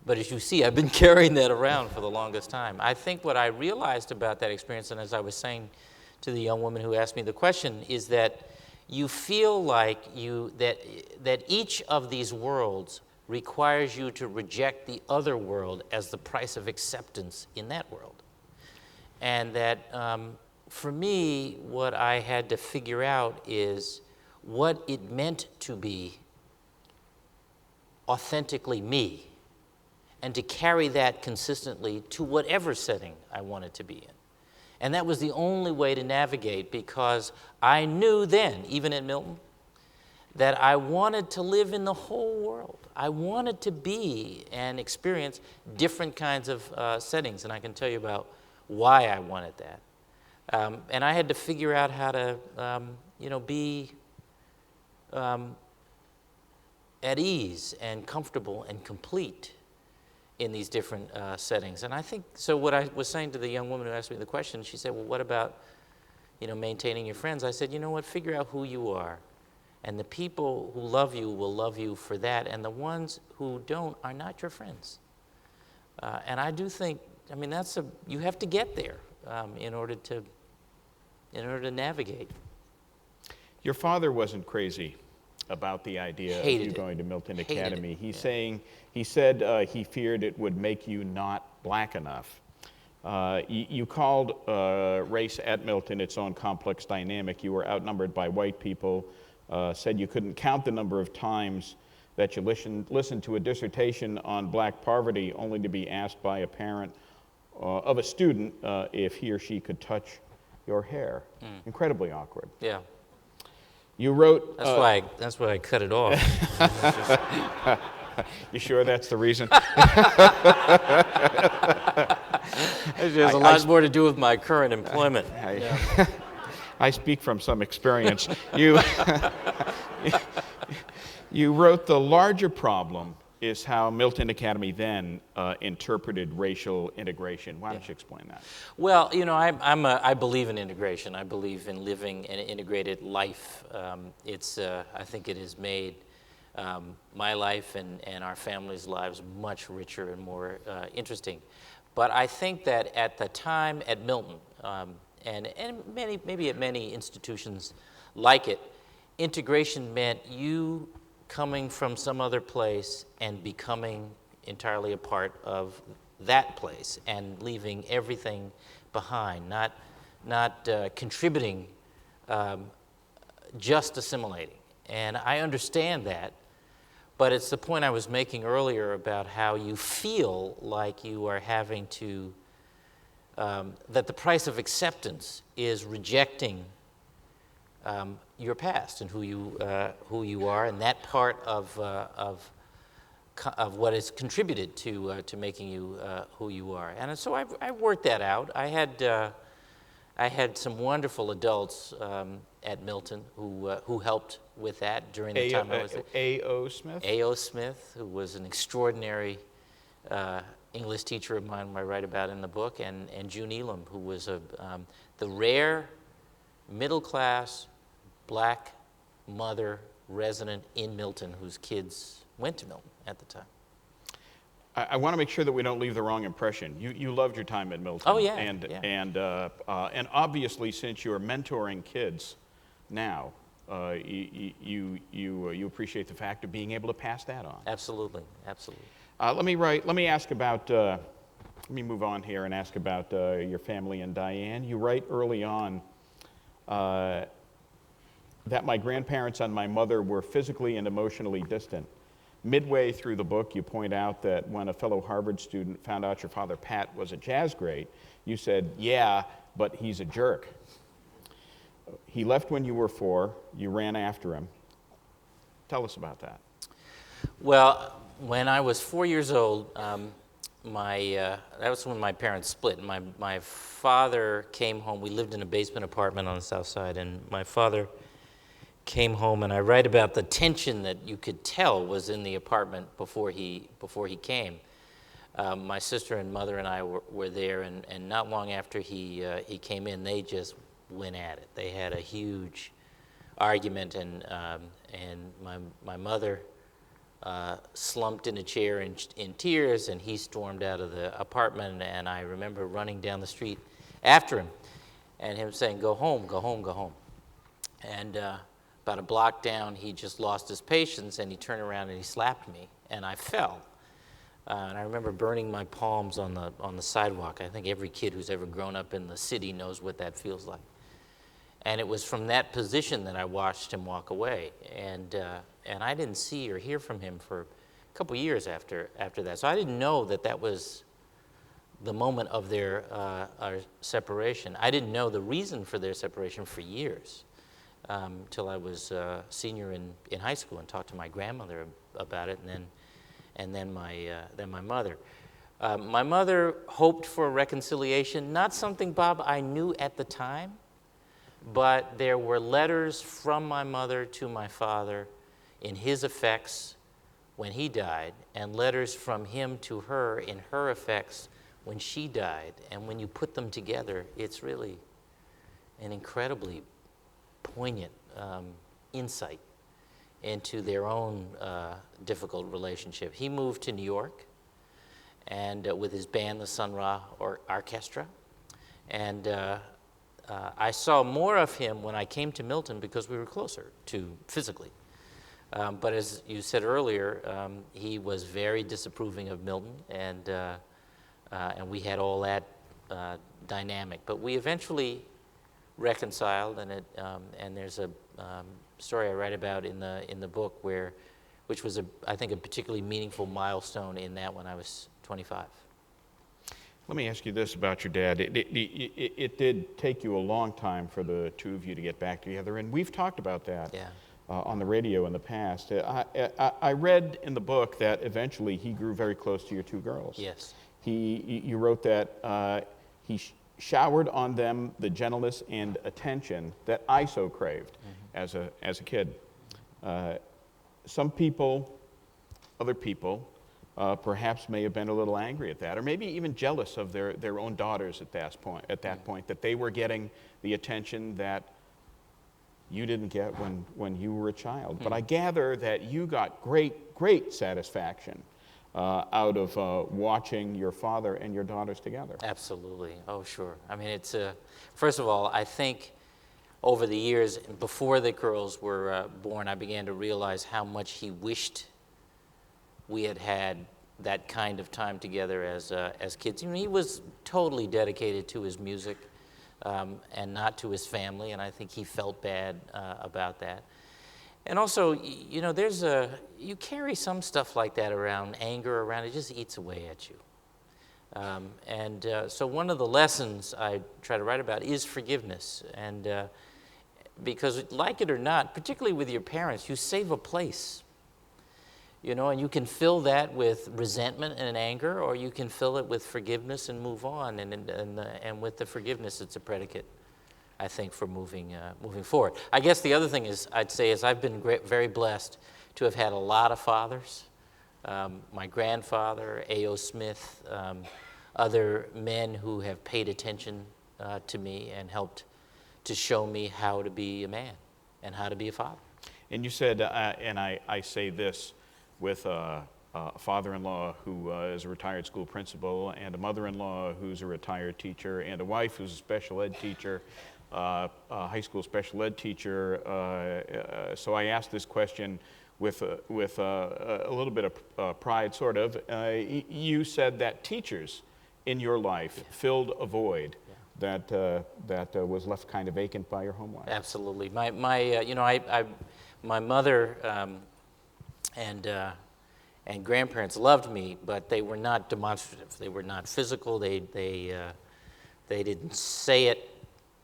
But as you see, I've been carrying that around for the longest time. I think what I realized about that experience, and as I was saying to the young woman who asked me the question, is that you feel like that each of these worlds requires you to reject the other world as the price of acceptance in that world. And that for me, what I had to figure out is what it meant to be authentically me, and to carry that consistently to whatever setting I wanted to be in. And that was the only way to navigate, because I knew then, even at Milton, that I wanted to live in the whole world. I wanted to be and experience different kinds of settings, and I can tell you about why I wanted that. And I had to figure out how to, be at ease and comfortable and complete in these different settings. And I think, so what I was saying to the young woman who asked me the question, she said, "Well, what about, maintaining your friends?" I said, "You know what, figure out who you are. And the people who love you will love you for that, and the ones who don't are not your friends." And I do think, you have to get there in order to navigate. Your father wasn't crazy about the idea of you going to Milton Academy. He said he feared it would make you not black enough. You called race at Milton its own complex dynamic. You were outnumbered by white people. Said you couldn't count the number of times that you listened to a dissertation on black poverty only to be asked by a parent of a student if he or she could touch your hair. Incredibly awkward. Yeah. You wrote... That's why I cut it off. You sure that's the reason? It has a lot more to do with my current employment. I speak from some experience. You wrote, "The larger problem is how Milton Academy then interpreted racial integration." Why don't you explain that? Well, I believe in integration. I believe in living an integrated life. I think it has made my life and our families' lives much richer and more interesting. But I think that at the time at Milton, and maybe at many institutions like it, integration meant you coming from some other place and becoming entirely a part of that place and leaving everything behind, not contributing, just assimilating. And I understand that, but it's the point I was making earlier about how you feel like you are having to that the price of acceptance is rejecting your past and who you are, and that part of what has contributed to making you who you are. And so I worked that out. I had some wonderful adults at Milton who helped with that during the time I was there. A.O. Smith? A.O. Smith, who was an extraordinary English teacher of mine, I write about in the book, and June Elam, who was the rare middle-class black mother resident in Milton whose kids went to Milton at the time. I want to make sure that we don't leave the wrong impression. You loved your time at Milton. Oh, yeah. And obviously, since you're mentoring kids now, you appreciate the fact of being able to pass that on. Absolutely, absolutely. Let me move on here and ask about your family and Diane. You write early on that my grandparents and my mother were physically and emotionally distant. Midway through the book, you point out that when a fellow Harvard student found out your father, Pat, was a jazz great, you said, yeah, but he's a jerk. He left when you were 4. You ran after him. Tell us about that. Well, when I was 4 years old, that was when my parents split. My father came home. We lived in a basement apartment on the south side, and my father came home, and I write about the tension that you could tell was in the apartment before he came. My sister and mother and I were there, and not long after he came in, they just went at it. They had a huge argument, and my mother slumped in a chair in tears, and he stormed out of the apartment, and I remember running down the street after him, and him saying, "Go home, go home, go home." And about a block down, he just lost his patience, and he turned around and he slapped me, and I fell. And I remember burning my palms on the sidewalk. I think every kid who's ever grown up in the city knows what that feels like. And it was from that position that I watched him walk away, and I didn't see or hear from him for a couple years after that. So I didn't know that was the moment of their separation. I didn't know the reason for their separation for years. Till I was a senior in high school and talked to my grandmother about it, and then my mother. My mother hoped for a reconciliation, not something, Bob, I knew at the time, but there were letters from my mother to my father in his effects when he died, and letters from him to her in her effects when she died. And when you put them together, it's really an incredibly poignant insight into their own difficult relationship. He moved to New York and with his band, the Sun Ra Orchestra, and I saw more of him when I came to Milton because we were closer to physically. But as you said earlier, he was very disapproving of Milton, and we had all that dynamic. But we eventually reconciled, and there's a story I write about in the book which was I think a particularly meaningful milestone in that when I was 25. Let me ask you this about your dad. It did take you a long time for the two of you to get back together, and we've talked about that on the radio in the past. I read in the book that eventually he grew very close to your two girls. Yes. You wrote that he showered on them the gentleness and attention that I so craved as a kid. Some people, other people, perhaps may have been a little angry at that, or maybe even jealous of their own daughters at that point, that they were getting the attention that you didn't get when you were a child. But I gather that you got great satisfaction out of watching your father and your daughters together. Absolutely. Oh, sure. I mean, it's first of all, I think over the years, before the girls were born, I began to realize how much he wished we had had that kind of time together as kids. You know, he was totally dedicated to his music and not to his family, and I think he felt bad about that. And also, you know, you carry some stuff like that around, anger around, it just eats away at you. So one of the lessons I try to write about is forgiveness. And because, like it or not, particularly with your parents, you save a place. You know, and you can fill that with resentment and anger, or you can fill it with forgiveness and move on. And with the forgiveness, it's a predicate, I think, for moving forward. I guess the other thing I'd say is I've been very blessed to have had a lot of fathers. My grandfather, A.O. Smith, other men who have paid attention to me and helped to show me how to be a man and how to be a father. And you said, and I say this, with a father-in-law who is a retired school principal, and a mother-in-law who's a retired teacher, and a wife who's a special ed teacher, a high school special ed teacher. So I asked this question with a little bit of pride, sort of. You said that teachers in your life filled a void that was left kind of vacant by your home life. Absolutely. My mother and grandparents loved me, but they were not demonstrative. They were not physical. They didn't say it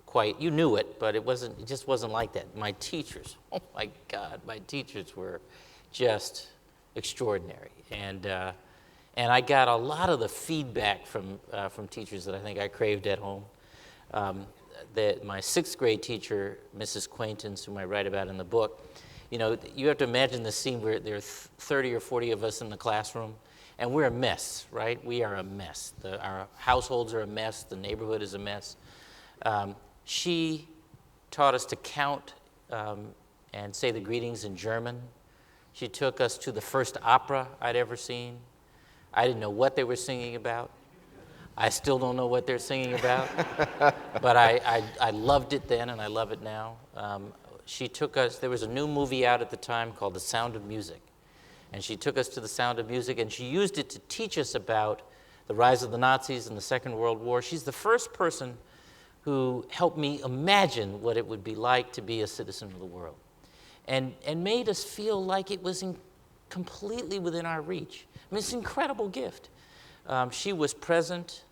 quite. You knew it, but it just wasn't like that. My teachers, oh my God, my teachers were just extraordinary, and I got a lot of the feedback from teachers that I think I craved at home. My sixth grade teacher, Mrs. Quaintance, whom I write about in the book. You know, you have to imagine the scene where there are 30 or 40 of us in the classroom, and we're a mess, right? We are a mess. Our households are a mess. The neighborhood is a mess. She taught us to count and say the greetings in German. She took us to the first opera I'd ever seen. I didn't know what they were singing about. I still don't know what they're singing about, but I loved it then, and I love it now. She took us, there was a new movie out at the time called The Sound of Music. And she took us to The Sound of Music, and she used it to teach us about the rise of the Nazis and the Second World War. She's the first person who helped me imagine what it would be like to be a citizen of the world. And made us feel like it was completely within our reach. I mean, it's an incredible gift. She was present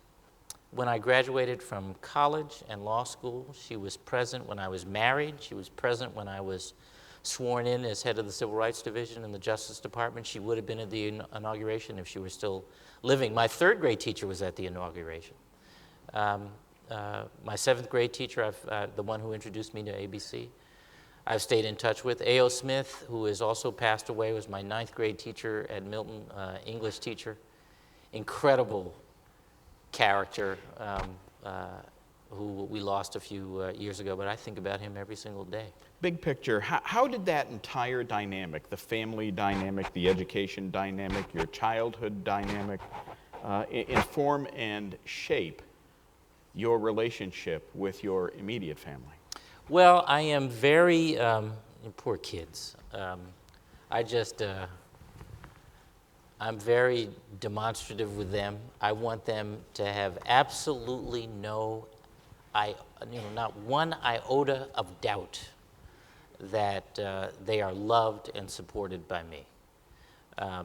when I graduated from college and law school. She was present when I was married. She was present when I was sworn in as head of the Civil Rights Division in the Justice Department. She would have been at the inauguration if she were still living. My third grade teacher was at the inauguration. My seventh grade teacher, the one who introduced me to ABC, I've stayed in touch with. A.O. Smith, who has also passed away, was my ninth grade teacher at Milton, English teacher. Incredible character who we lost a few years ago, but I think about him every single day. Big picture, how did that entire dynamic, the family dynamic, the education dynamic, your childhood dynamic, inform and shape your relationship with your immediate family? Well, I am very, poor kids. I'm very demonstrative with them. I want them to have absolutely not one iota of doubt that they are loved and supported by me. I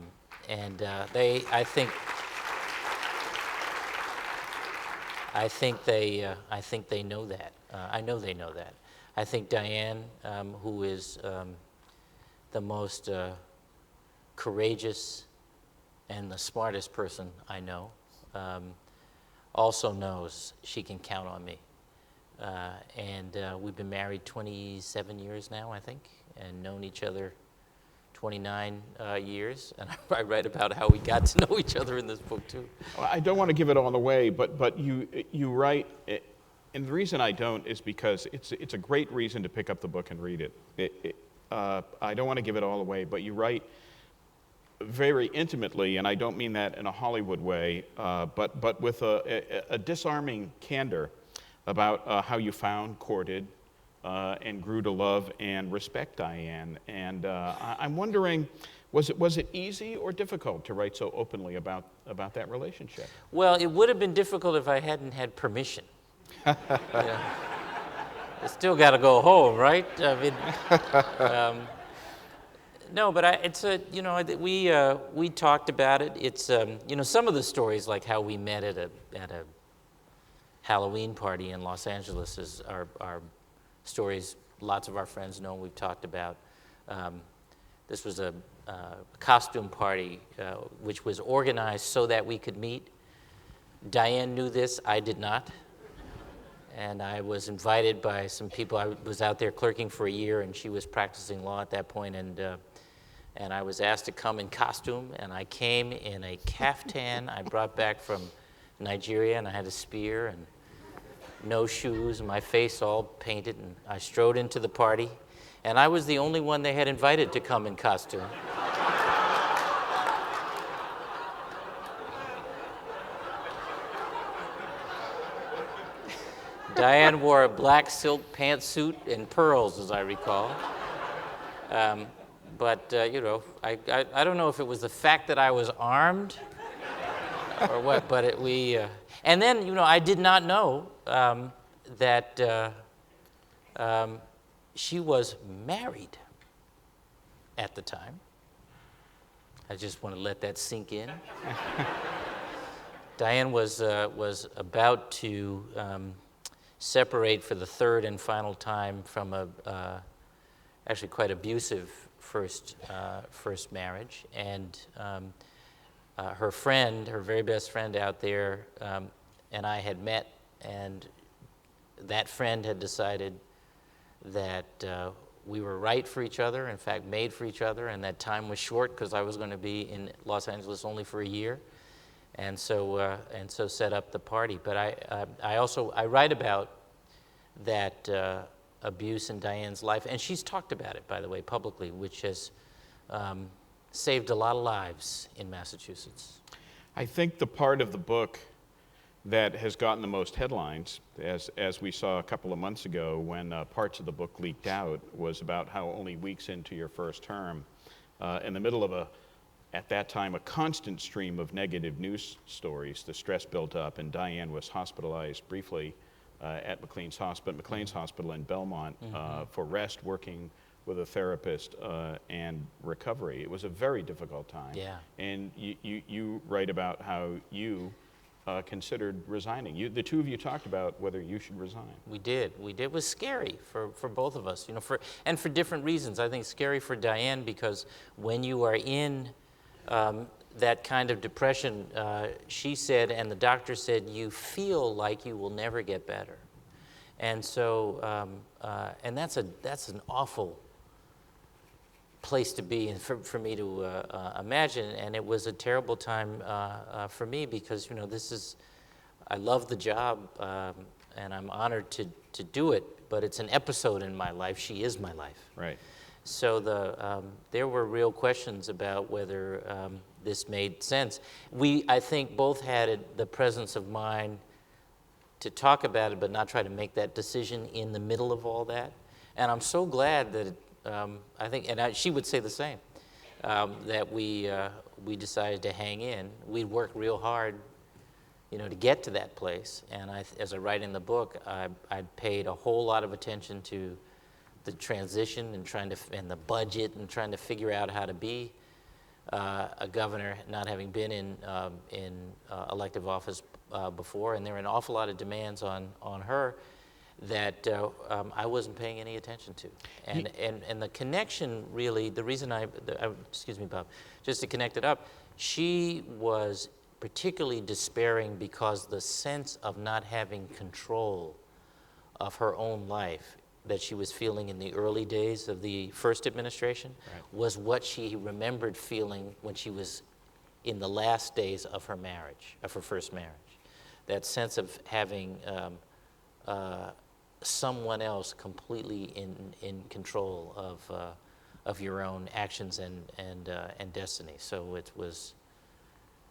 think they know that. I know they know that. I think Diane, who is the most courageous and the smartest person I know, also knows she can count on me. We've been married 27 years now, I think, and known each other 29 years. And I write about how we got to know each other in this book, too. Well, I don't want to give it all away, but you write, and the reason I don't is because it's a great reason to pick up the book and read it. I don't want to give it all away, but you write very intimately, and I don't mean that in a Hollywood way, but with a disarming candor about how you found, courted, and grew to love and respect Diane. And I'm wondering, was it easy or difficult to write so openly about that relationship? Well, it would have been difficult if I hadn't had permission. You still got to go home, right? I mean, No, but it's a, we talked about it. It's, some of the stories, like how we met at a Halloween party in Los Angeles, are stories lots of our friends know. We've talked about. This was a costume party which was organized so that we could meet. Diane knew this, I did not. And I was invited by some people. I was out there clerking for a year, and she was practicing law at that point, and I was asked to come in costume, and I came in a caftan I brought back from Nigeria, and I had a spear and no shoes, and my face all painted, and I strode into the party, and I was the only one they had invited to come in costume. Diane wore a black silk pantsuit and pearls, as I recall. But I don't know if it was the fact that I was armed or what, but and then, I did not know that she was married at the time. I just want to let that sink in. Diane was about to separate for the third and final time from a actually quite abusive first marriage, and her friend, her very best friend out there, and I had met, and that friend had decided that we were right for each other, in fact made for each other, and that time was short because I was going to be in Los Angeles only for a year. And so set up the party. But I write about that abuse in Diane's life, and she's talked about it, by the way, publicly, which has saved a lot of lives in Massachusetts. I think the part of the book that has gotten the most headlines, as we saw a couple of months ago when parts of the book leaked out, was about how only weeks into your first term, in the middle of at that time, a constant stream of negative news stories. The stress built up, and Diane was hospitalized briefly at McLean's Hospital in Belmont for rest, working with a therapist, and recovery. It was a very difficult time. Yeah. And you write about how you considered resigning. The two of you talked about whether you should resign. We did. It was scary for both of us, and for different reasons. I think scary for Diane because when you are in that kind of depression, she said, and the doctor said, you feel like you will never get better. And so, and that's an awful place to be and for me to imagine. And it was a terrible time for me because, I love the job and I'm honored to do it, but it's an episode in my life. She is my life. Right. So there were real questions about whether this made sense. We, I think, both had the presence of mind to talk about it, but not try to make that decision in the middle of all that. And I'm so glad that I think, and she would say the same, that we decided to hang in. We worked real hard, to get to that place. And as I write in the book, I paid a whole lot of attention to the transition and the budget and trying to figure out how to be a governor, not having been in elective office before, and there were an awful lot of demands on her that I wasn't paying any attention to, and the connection really, the reason excuse me, Bob, just to connect it up, she was particularly despairing because the sense of not having control of her own life that she was feeling in the early days of the first administration was what she remembered feeling when she was in the last days of her marriage, of her first marriage. That sense of having someone else completely in control of your own actions and destiny. So it was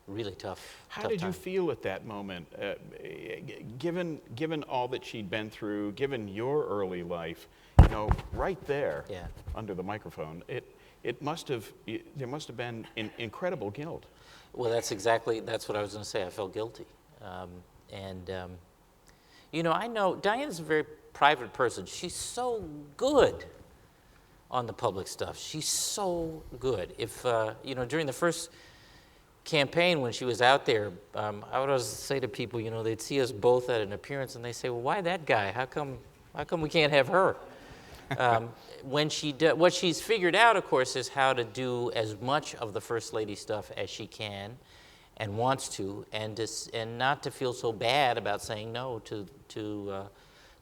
really tough. How tough did time. you feel at that moment, given all that she'd been through, given your early life, right there under the microphone? There must have been incredible guilt. Well, that's what I was going to say. I felt guilty, I know Diane's a very private person. She's so good on the public stuff. She's so good. If, you know, during the first campaign when she was out there, I would always say to people, you know, they'd see us both at an appearance and they say, well, why that guy? How come we can't have her? What she's figured out, of course, is how to do as much of the First Lady stuff as she can and wants to, and not to feel so bad about saying no to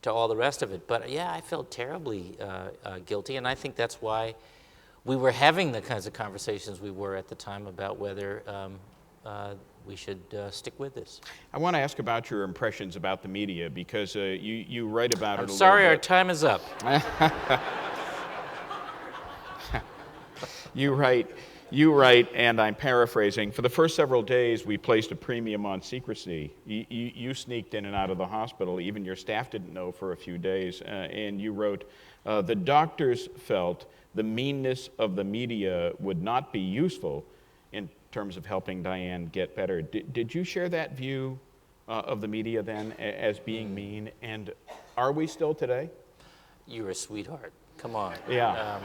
all the rest of it. But yeah, I felt terribly guilty, and I think that's why we were having the kinds of conversations we were at the time about whether we should stick with this. I want to ask about your impressions about the media, because you write about it a little bit. I'm sorry, our time is up. You write, and I'm paraphrasing, for the first several days we placed a premium on secrecy. You sneaked in and out of the hospital. Even your staff didn't know for a few days. And you wrote, the doctors felt the meanness of the media would not be useful in terms of helping Diane get better. Did you share that view of the media then as being mean? And are we still today? You're a sweetheart. Come on. Yeah.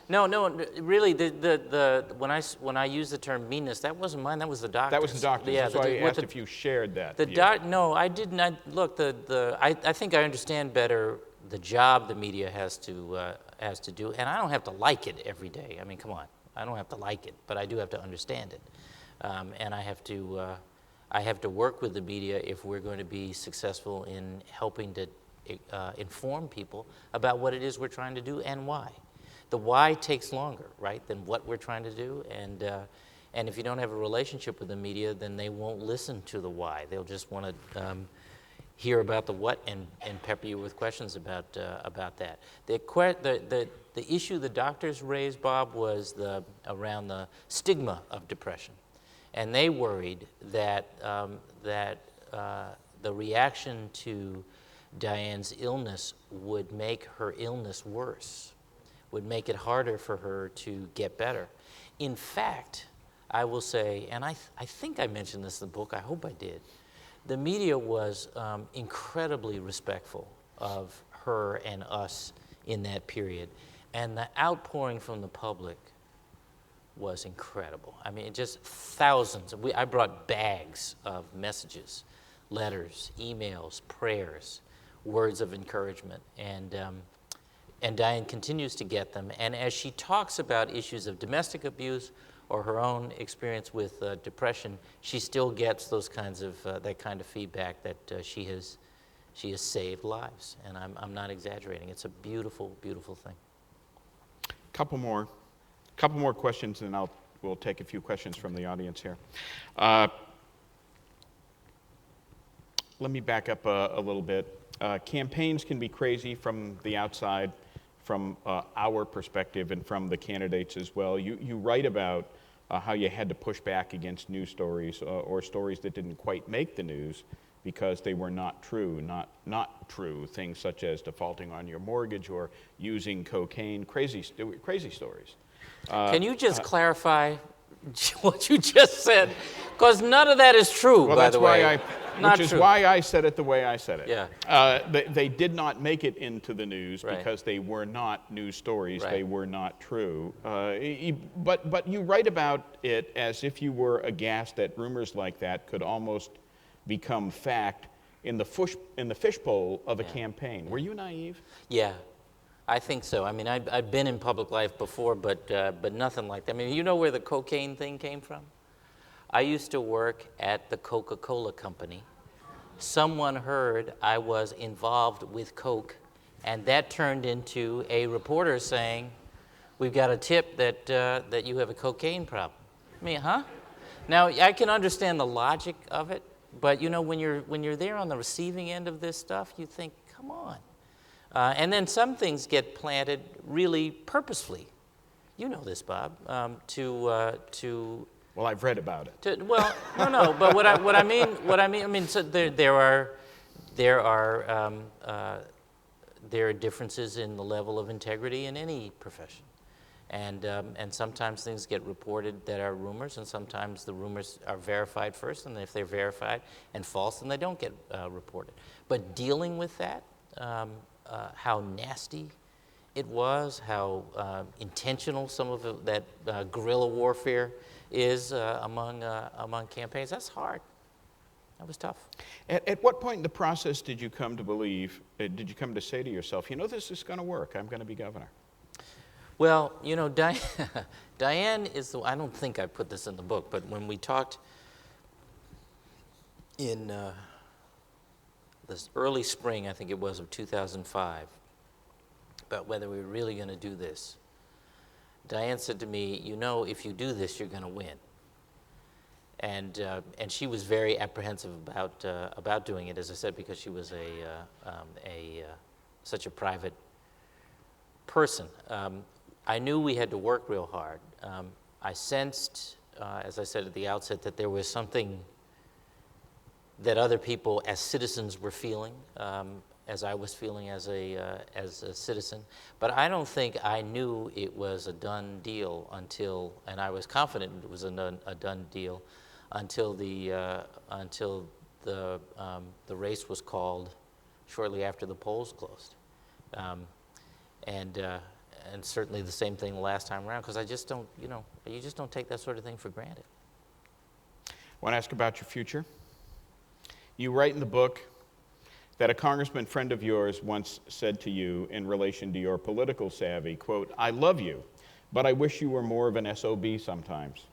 No, really, when I use the term meanness, that wasn't mine, that was the doctor's. That was the doctor's. Yeah, That's why I asked if you shared that view. No, I didn't. Look, I think I understand better the job the media has to do, and I don't have to like it every day. I mean, come on, I don't have to like it, but I do have to understand it, and I have to work with the media if we're going to be successful in helping to inform people about what it is we're trying to do and why. The why takes longer, right, than what we're trying to do, and if you don't have a relationship with the media, then they won't listen to the why. They'll just want to hear about the what and pepper you with questions about that. The issue the doctors raised, Bob, was around the stigma of depression, and they worried that the reaction to Diane's illness would make her illness worse, would make it harder for her to get better. In fact, I will say, and I think I mentioned this in the book, I hope I did, the media was incredibly respectful of her and us in that period. And the outpouring from the public was incredible. I mean, just thousands. I brought bags of messages, letters, emails, prayers, words of encouragement, and Diane continues to get them. And as she talks about issues of domestic abuse or her own experience with depression, she still gets those kinds of that kind of feedback that she has saved lives. And I'm not exaggerating. It's a beautiful, beautiful thing. Couple more questions, and we'll take a few questions from the audience here. Let me back up a little bit. Campaigns can be crazy from the outside, from our perspective, and from the candidates as well. You write about how you had to push back against news stories or stories that didn't quite make the news because they were not true, not true. Things such as defaulting on your mortgage or using cocaine, crazy stories. Can you just clarify what you just said? Because none of that is true, well, by the way. Which is why I said it the way I said it. Yeah. They did not make it into the news Right. because they were not news stories. Right. They were not true. But you write about it as if you were aghast that rumors like that could almost become fact in the fishbowl of a campaign. Were you naive? Yeah, I think so. I mean, I've been in public life before, but nothing like that. I mean, you know where the cocaine thing came from? I used to work at the Coca-Cola company. Someone heard I was involved with Coke, and that turned into a reporter saying, "We've got a tip that you have a cocaine problem." I mean, huh? Now I can understand the logic of it, but you know, when you're there on the receiving end of this stuff, you think, "Come on." And then some things get planted really purposefully. You know this, Bob. Well, I've read about it. No. But what I mean, so there are differences in the level of integrity in any profession, and sometimes things get reported that are rumors, and sometimes the rumors are verified first, and if they're verified and false, then they don't get reported. But dealing with that, how nasty it was, how intentional some of that guerrilla warfare is among campaigns. That's hard. That was tough. At what point in the process did you come to believe, did you come to say to yourself, you know, this is going to work, I'm going to be governor? Well, you know, Diane is I don't think I put this in the book, but when we talked in this early spring, I think it was, of 2005, about whether we were really going to do this, Diane said to me, you know, if you do this, you're going to win. And she was very apprehensive about doing it, as I said, because she was such a private person. I knew we had to work real hard. I sensed, as I said at the outset, that there was something that other people as citizens were feeling, as I was feeling as a citizen. But I don't think I knew it was a done deal until, and I was confident it was a done deal until the race was called shortly after the polls closed. And certainly the same thing the last time around, because I just don't, you know, you just don't take that sort of thing for granted. I want to ask about your future. You write in the book that a congressman friend of yours once said to you in relation to your political savvy, quote, I love you, but I wish you were more of an SOB sometimes.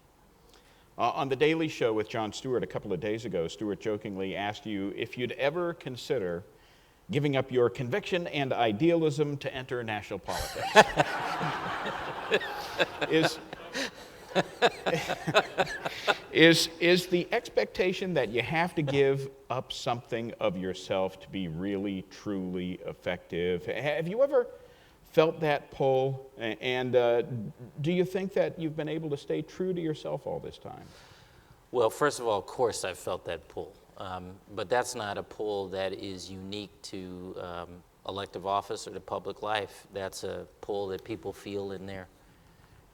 On The Daily Show with Jon Stewart a couple of days ago, Stewart jokingly asked you if you'd ever consider giving up your conviction and idealism to enter national politics. Is the expectation that you have to give up something of yourself to be really, truly effective? Have you ever felt that pull? And do you think that you've been able to stay true to yourself all this time? Well, first of all, of course, I've felt that pull. But that's not a pull that is unique to elective office or to public life. That's a pull that people feel in their,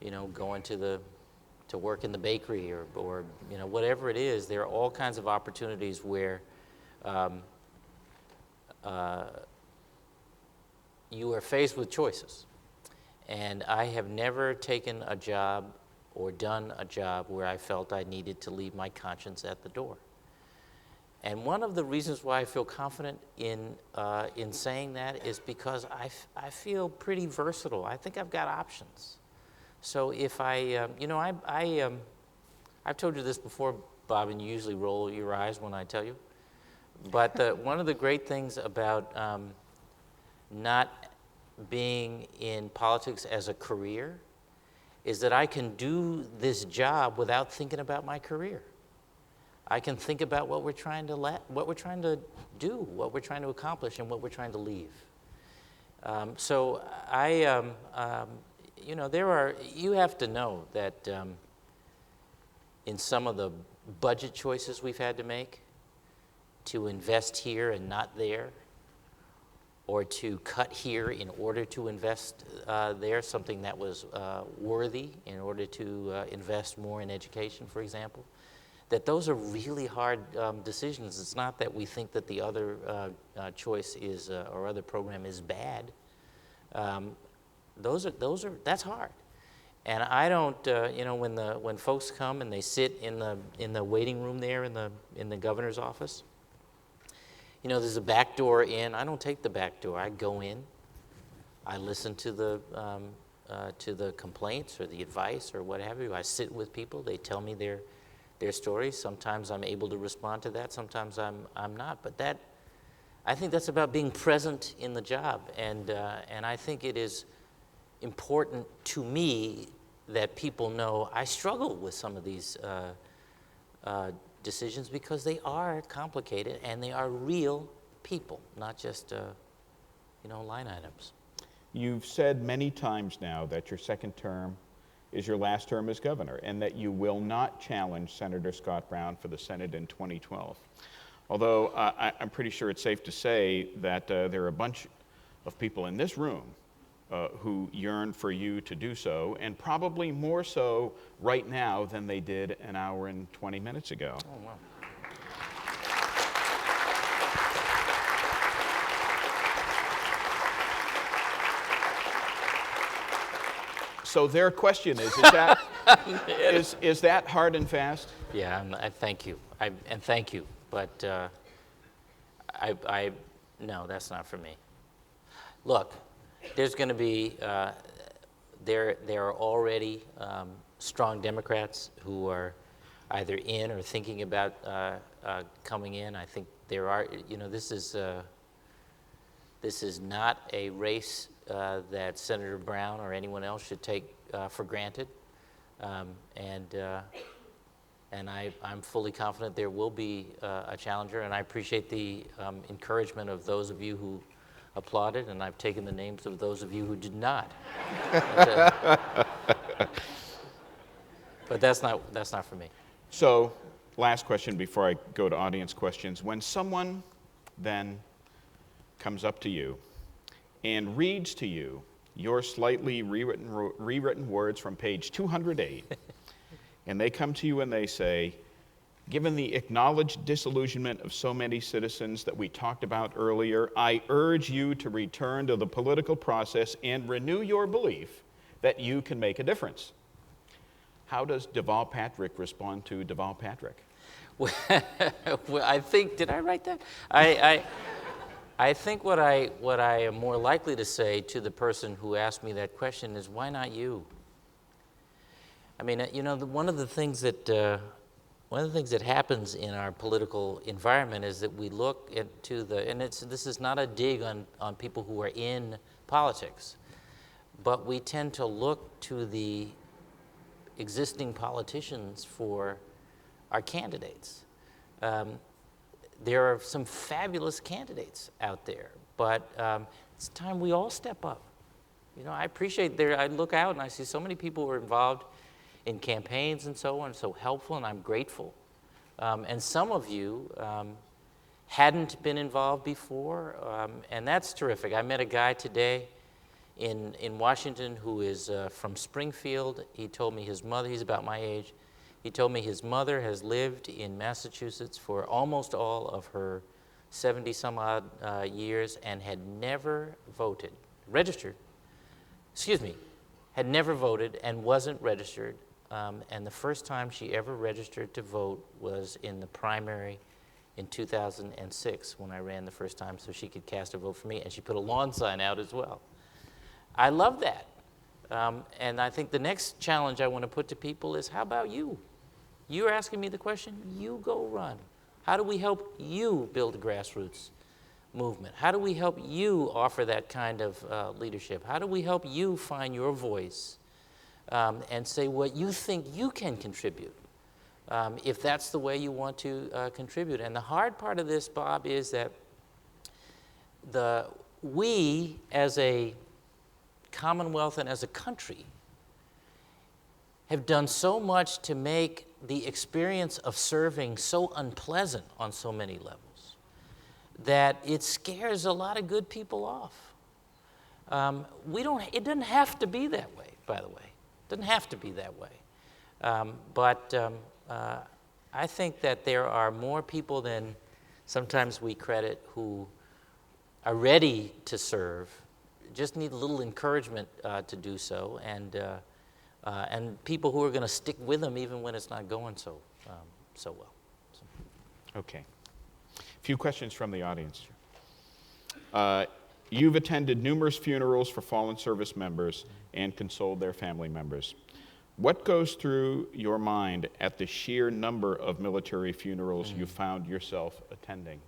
you know, going to work in the bakery or you know, whatever it is. There are all kinds of opportunities where you are faced with choices. And I have never taken a job or done a job where I felt I needed to leave my conscience at the door. And one of the reasons why I feel confident in saying that is because I feel pretty versatile. I think I've got options. So if I've told you this before, Bob, and you usually roll your eyes when I tell you. But one of the great things about not being in politics as a career is that I can do this job without thinking about my career. I can think about what we're trying to do, what we're trying to accomplish, and what we're trying to leave. So you have to know that in some of the budget choices we've had to make, to invest here and not there, or to cut here in order to invest there, something that was worthy in order to invest more in education, for example, that those are really hard decisions. It's not that we think that the other choice is or other program is bad. That's hard. And I don't, when folks come and they sit in the waiting room there in the governor's office, you know, there's a back door in. I don't take the back door. I go in. I listen to the complaints or the advice or what have you. I sit with people. They tell me their stories. Sometimes I'm able to respond to that. Sometimes I'm not. But I think that's about being present in the job. And I think it is important to me that people know I struggle with some of these decisions because they are complicated and they are real people, not just line items. You've said many times now that your second term is your last term as governor and that you will not challenge Senator Scott Brown for the Senate in 2012. Although I'm pretty sure it's safe to say that there are a bunch of people in this room who yearn for you to do so, and probably more so right now than they did an hour and 20 minutes ago. Oh, wow. So their question is that hard and fast? Yeah, I thank you. And thank you, but no, that's not for me. Look, there's going to be there are already strong Democrats who are either in or thinking about coming in. I think there are. This is not a race that Senator Brown or anyone else should take for granted, and I'm fully confident there will be a challenger, and I appreciate the encouragement of those of you who applauded, and I've taken the names of those of you who did not. But that's not for me. So, last question before I go to audience questions. When someone then comes up to you and reads to you your slightly rewritten words from page 208, and they come to you and they say, given the acknowledged disillusionment of so many citizens that we talked about earlier, I urge you to return to the political process and renew your belief that you can make a difference. How does Deval Patrick respond to Deval Patrick? Well, I think, did I write that? I think what I am more likely to say to the person who asked me that question is, why not you? I mean, one of the things that happens in our political environment is that we look into this is not a dig on people who are in politics, but we tend to look to the existing politicians for our candidates. There are some fabulous candidates out there, but it's time we all step up. I appreciate I look out and I see so many people who are involved in campaigns and so on, so helpful, and I'm grateful. And some of you hadn't been involved before, and that's terrific. I met a guy today in Washington who is from Springfield. He told me his mother, he's about my age, he told me his mother has lived in Massachusetts for almost all of her 70-some-odd years and had never had never voted and wasn't registered. And the first time she ever registered to vote was in the primary in 2006 when I ran the first time so she could cast a vote for me, and she put a lawn sign out as well. I love that. And I think the next challenge I want to put to people is, how about you? You're asking me the question, you go run. How do we help you build a grassroots movement? How do we help you offer that kind of leadership? How do we help you find your voice and say what you think you can contribute, if that's the way you want to contribute? And the hard part of this, Bob, is that we as a Commonwealth and as a country have done so much to make the experience of serving so unpleasant on so many levels that it scares a lot of good people off. It doesn't have to be that way, by the way. It doesn't have to be that way. But I think that there are more people than sometimes we credit who are ready to serve, just need a little encouragement to do so, and people who are going to stick with them even when it's not going so well. Okay. A few questions from the audience. You've attended numerous funerals for fallen service members and consoled their family members. What goes through your mind at the sheer number of military funerals you found yourself attending?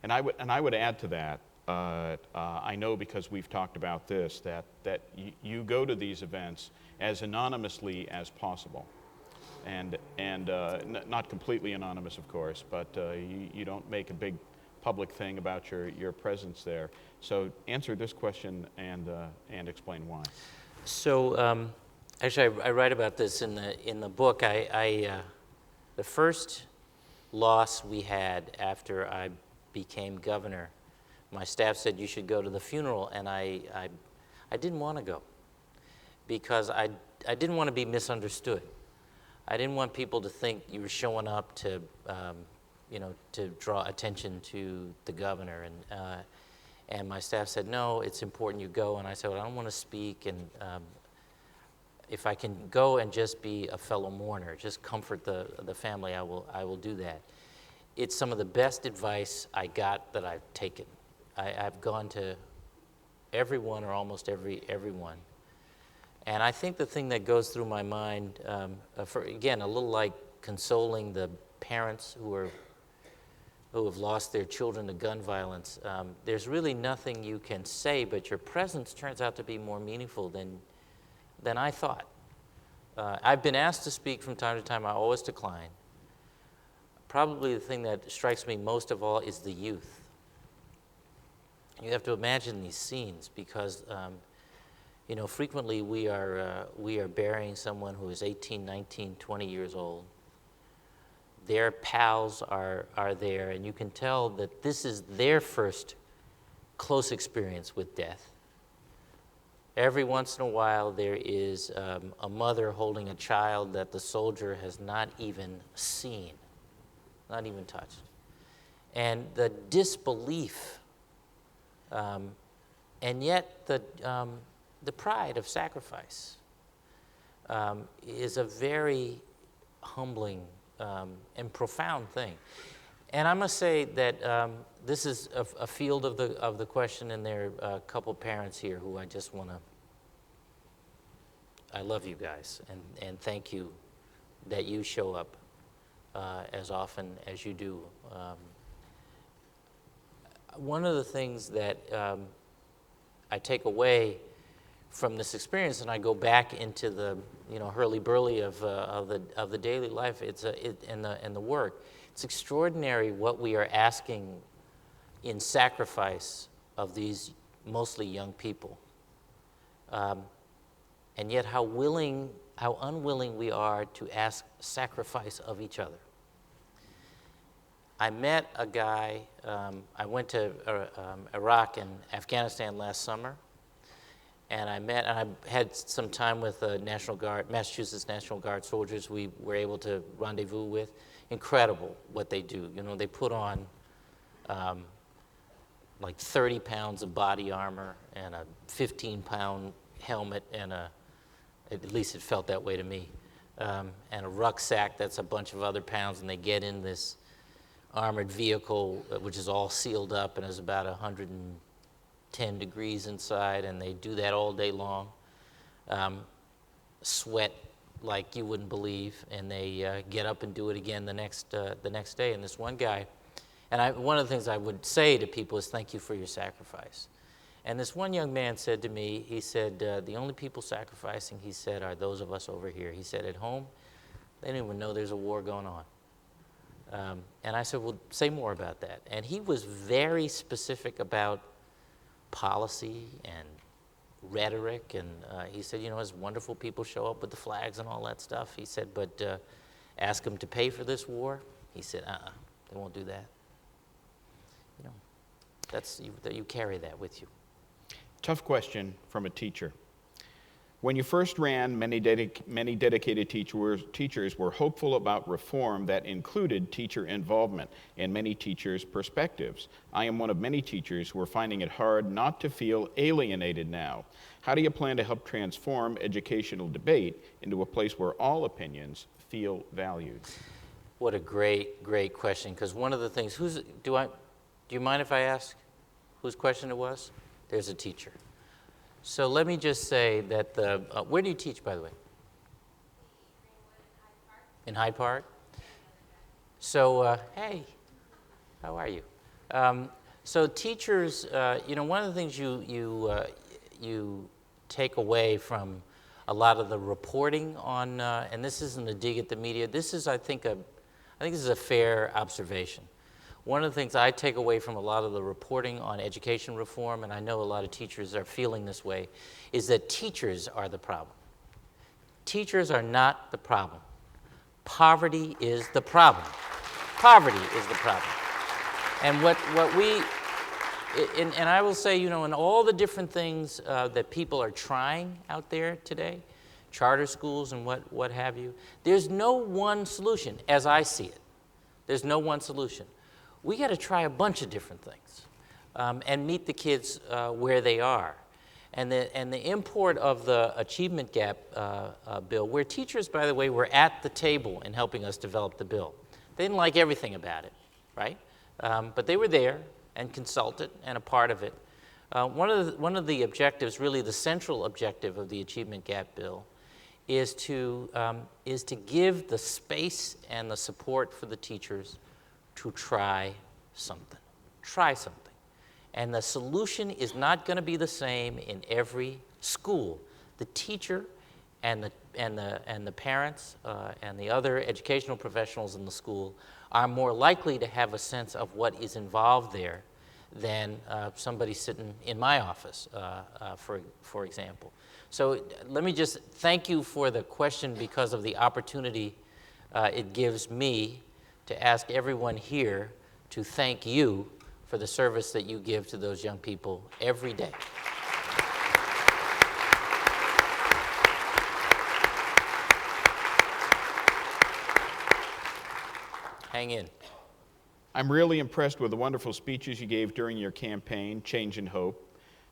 And I would add to that, I know because we've talked about this, that you go to these events as anonymously as possible. And not completely anonymous, of course, but you don't make a big public thing about your presence there. So answer this question and explain why. So actually, I write about this in the book. The first loss we had after I became governor, my staff said you should go to the funeral, and I didn't want to go because I didn't want to be misunderstood. I didn't want people to think you were showing up to to draw attention to the governor, and my staff said, no, it's important you go, and I said, well, I don't want to speak, and if I can go and just be a fellow mourner, just comfort the family, I will do that. It's some of the best advice I got that I've taken. I've gone to everyone or almost everyone. And I think the thing that goes through my mind, again, a little like consoling the parents who have lost their children to gun violence, there's really nothing you can say, but your presence turns out to be more meaningful than I thought. I've been asked to speak from time to time. I always decline. Probably the thing that strikes me most of all is the youth. You have to imagine these scenes because, frequently we are burying someone who is 18, 19, 20 years old. Their pals are there, and you can tell that this is their first close experience with death. Every once in a while, there is a mother holding a child that the soldier has not even seen, not even touched. And the disbelief, and yet the pride of sacrifice is a very humbling and profound thing. And I must say that this is a field of the question, and there are a couple parents here who I just want to, I love you guys, and thank you that you show up as often as you do. One of the things that I take away from this experience, and I go back into the hurly-burly of the daily life, and the work. It's extraordinary what we are asking in sacrifice of these mostly young people, and yet how unwilling we are to ask sacrifice of each other. I met a guy. I went to Iraq and Afghanistan last summer. And I had some time with National Guard, Massachusetts National Guard soldiers we were able to rendezvous with. Incredible what they do. They put on like 30 pounds of body armor and a 15-pound helmet and at least it felt that way to me, and a rucksack that's a bunch of other pounds, and they get in this armored vehicle, which is all sealed up and is about 110 degrees inside, and they do that all day long, sweat like you wouldn't believe, and they get up and do it again the next day. And this one guy, and one of the things I would say to people is thank you for your sacrifice. And this one young man said to me, he said, the only people sacrificing, he said, are those of us over here. He said, at home, they don't even know there's a war going on. And I said, well, say more about that. And he was very specific about policy and rhetoric, and he said, as wonderful people show up with the flags and all that stuff, he said, but ask them to pay for this war? He said, they won't do that. You carry that with you. Tough question from a teacher. When you first ran, many dedicated teachers were hopeful about reform that included teacher involvement and many teachers' perspectives. I am one of many teachers who are finding it hard not to feel alienated now. How do you plan to help transform educational debate into a place where all opinions feel valued? What a great question, because one of the things, do you mind if I ask whose question it was? There's a teacher. So let me just say that where do you teach, by the way? In Hyde Park? So, hey, how are you? So teachers, one of the things you take away from a lot of the reporting on, and this isn't a dig at the media, this is, I think this is a fair observation. One of the things I take away from a lot of the reporting on education reform, and I know a lot of teachers are feeling this way, is that teachers are the problem. Teachers are not the problem. Poverty is the problem. Poverty is the problem. And and I will say, in all the different things that people are trying out there today, charter schools and what have you, there's no one solution, as I see it. There's no one solution. We got to try a bunch of different things and meet the kids where they are. And the import of the Achievement Gap bill, where teachers, by the way, were at the table in helping us develop the bill. They didn't like everything about it, right? But they were there and consulted and a part of it. One of the objectives, really the central objective of the Achievement Gap bill, is to give the space and the support for the teachers to try something. Try something. And the solution is not going to be the same in every school. The teacher and the parents and the other educational professionals in the school are more likely to have a sense of what is involved there than somebody sitting in my office, for example. So let me just thank you for the question, because of the opportunity it gives me to ask everyone here to thank you for the service that you give to those young people every day. Hang in. I'm really impressed with the wonderful speeches you gave during your campaign, Change and Hope.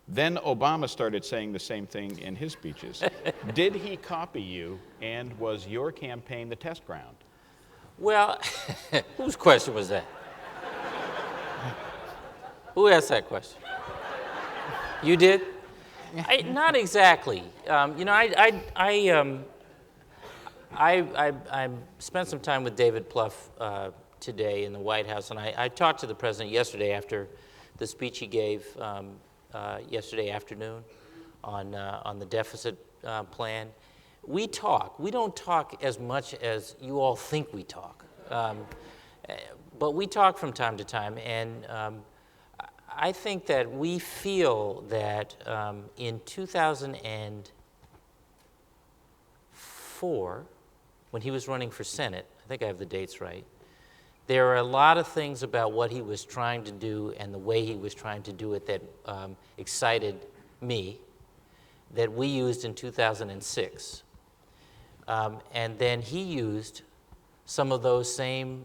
Then Obama started saying the same thing in his speeches. Did he copy you, and was your campaign the test ground? Well, whose question was that? Who asked that question? You did? Not exactly. I spent some time with David Plouffe today in the White House, and I talked to the president yesterday after the speech he gave yesterday afternoon on the deficit plan. We talk. We don't talk as much as you all think we talk, but we talk from time to time, and I think that we feel that in 2004, when he was running for Senate, I think I have the dates right, there are a lot of things about what he was trying to do and the way he was trying to do it that excited me, that we used in 2006. And then he used some of those same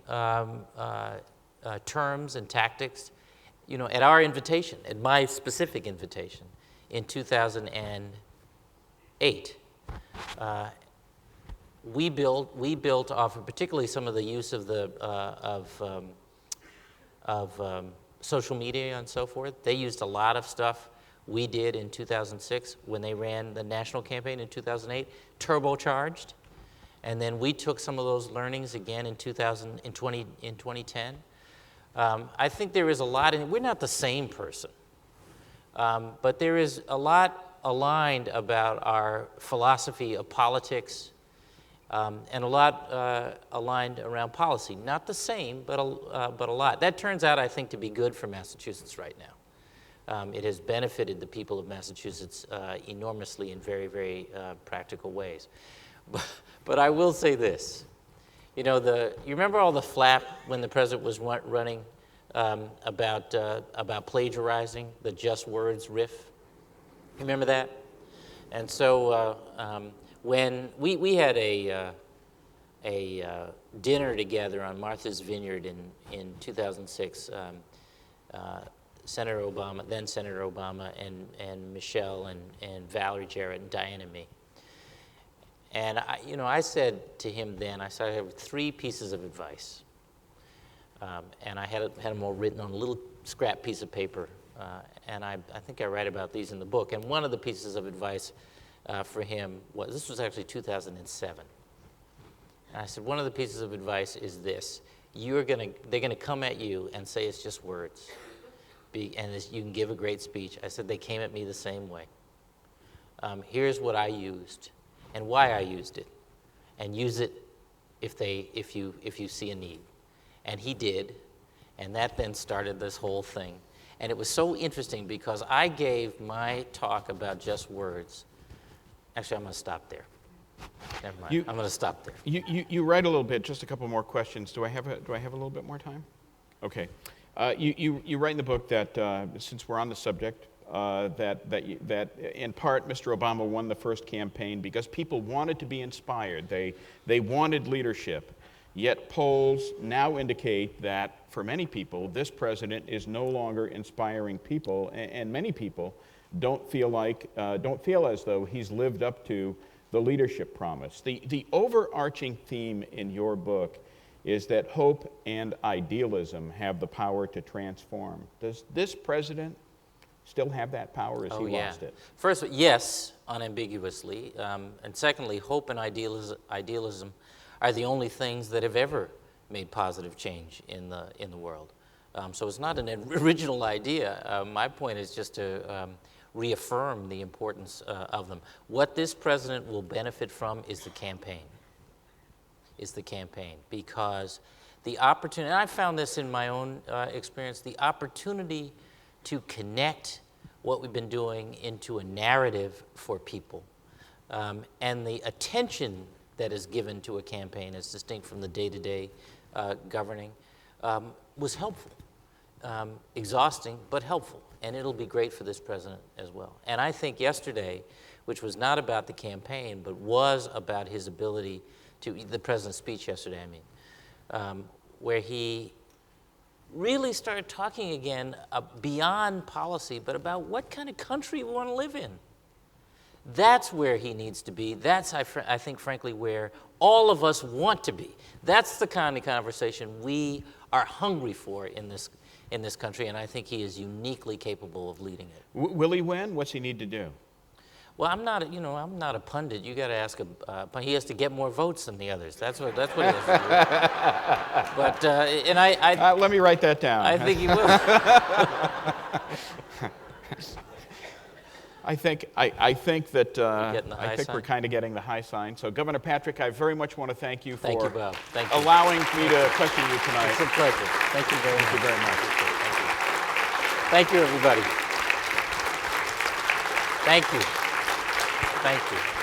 terms and tactics, at our invitation, at my specific invitation, in 2008. We built off of particularly some of the use of social media and so forth. They used a lot of stuff we did in 2006 when they ran the national campaign in 2008, turbocharged, and then we took some of those learnings again in 2010. I think there is a lot in it. We're not the same person, but there is a lot aligned about our philosophy of politics, and a lot aligned around policy. Not the same, but a lot. That turns out, I think, to be good for Massachusetts right now. It has benefited the people of Massachusetts enormously in very, very practical ways. But I will say this. You remember all the flap when the president was running about plagiarizing the just words riff? You remember that? And so when we had a dinner together on Martha's Vineyard in 2006, Senator Obama, then Senator Obama, and Michelle and Valerie Jarrett and Diane and me. And I said to him then, I said, I have 3 pieces of advice. And I had them all written on a little scrap piece of paper. And I think I write about these in the book. And one of the pieces of advice for him was, this was actually 2007. And I said, one of the pieces of advice is this. They're gonna come at you and say it's just words. And you can give a great speech. I said, they came at me the same way. Here's what I used and why I used it, and use it if you see a need. And he did, and that then started this whole thing. And it was so interesting because I gave my talk about just words. Actually, I'm going to stop there. Never mind. I'm going to stop there. You write a little bit. Just a couple more questions. Do I have a little bit more time? Okay. You write in the book that since we're on the subject, that in part Mr. Obama won the first campaign because people wanted to be inspired. They wanted leadership. Yet polls now indicate that for many people, this president is no longer inspiring people, and many people don't feel as though he's lived up to the leadership promise. The overarching theme in your book is that hope and idealism have the power to transform. Does this president still have that power, or has he lost it? First, yes, unambiguously. And secondly, hope and idealism are the only things that have ever made positive change in the world. So it's not an original idea. My point is just to reaffirm the importance of them. What this president will benefit from is the campaign. Because the opportunity, and I found this in my own experience, the opportunity to connect what we've been doing into a narrative for people, and the attention that is given to a campaign as distinct from the day-to-day governing, was helpful. Exhausting, but helpful. And it'll be great for this president as well. And I think yesterday, which was not about the campaign, but was about his ability to, the president's speech yesterday, where he really started talking again beyond policy, but about what kind of country we want to live in. That's where he needs to be. That's, I think, frankly, where all of us want to be. That's the kind of conversation we are hungry for in this country, and I think he is uniquely capable of leading it. Will he win? What's he need to do? Well, I'm not a pundit. You got to ask he has to get more votes than the others. That's what he has to do. But and let me write that down. I think he will. I think we're kind of getting the high sign. So, Governor Patrick, I very much want to thank you for Bob. Thank you. allowing me to question you tonight. It's a pleasure. Thank you very much. Thank you very much. Thank you, everybody. Thank you. Thank you.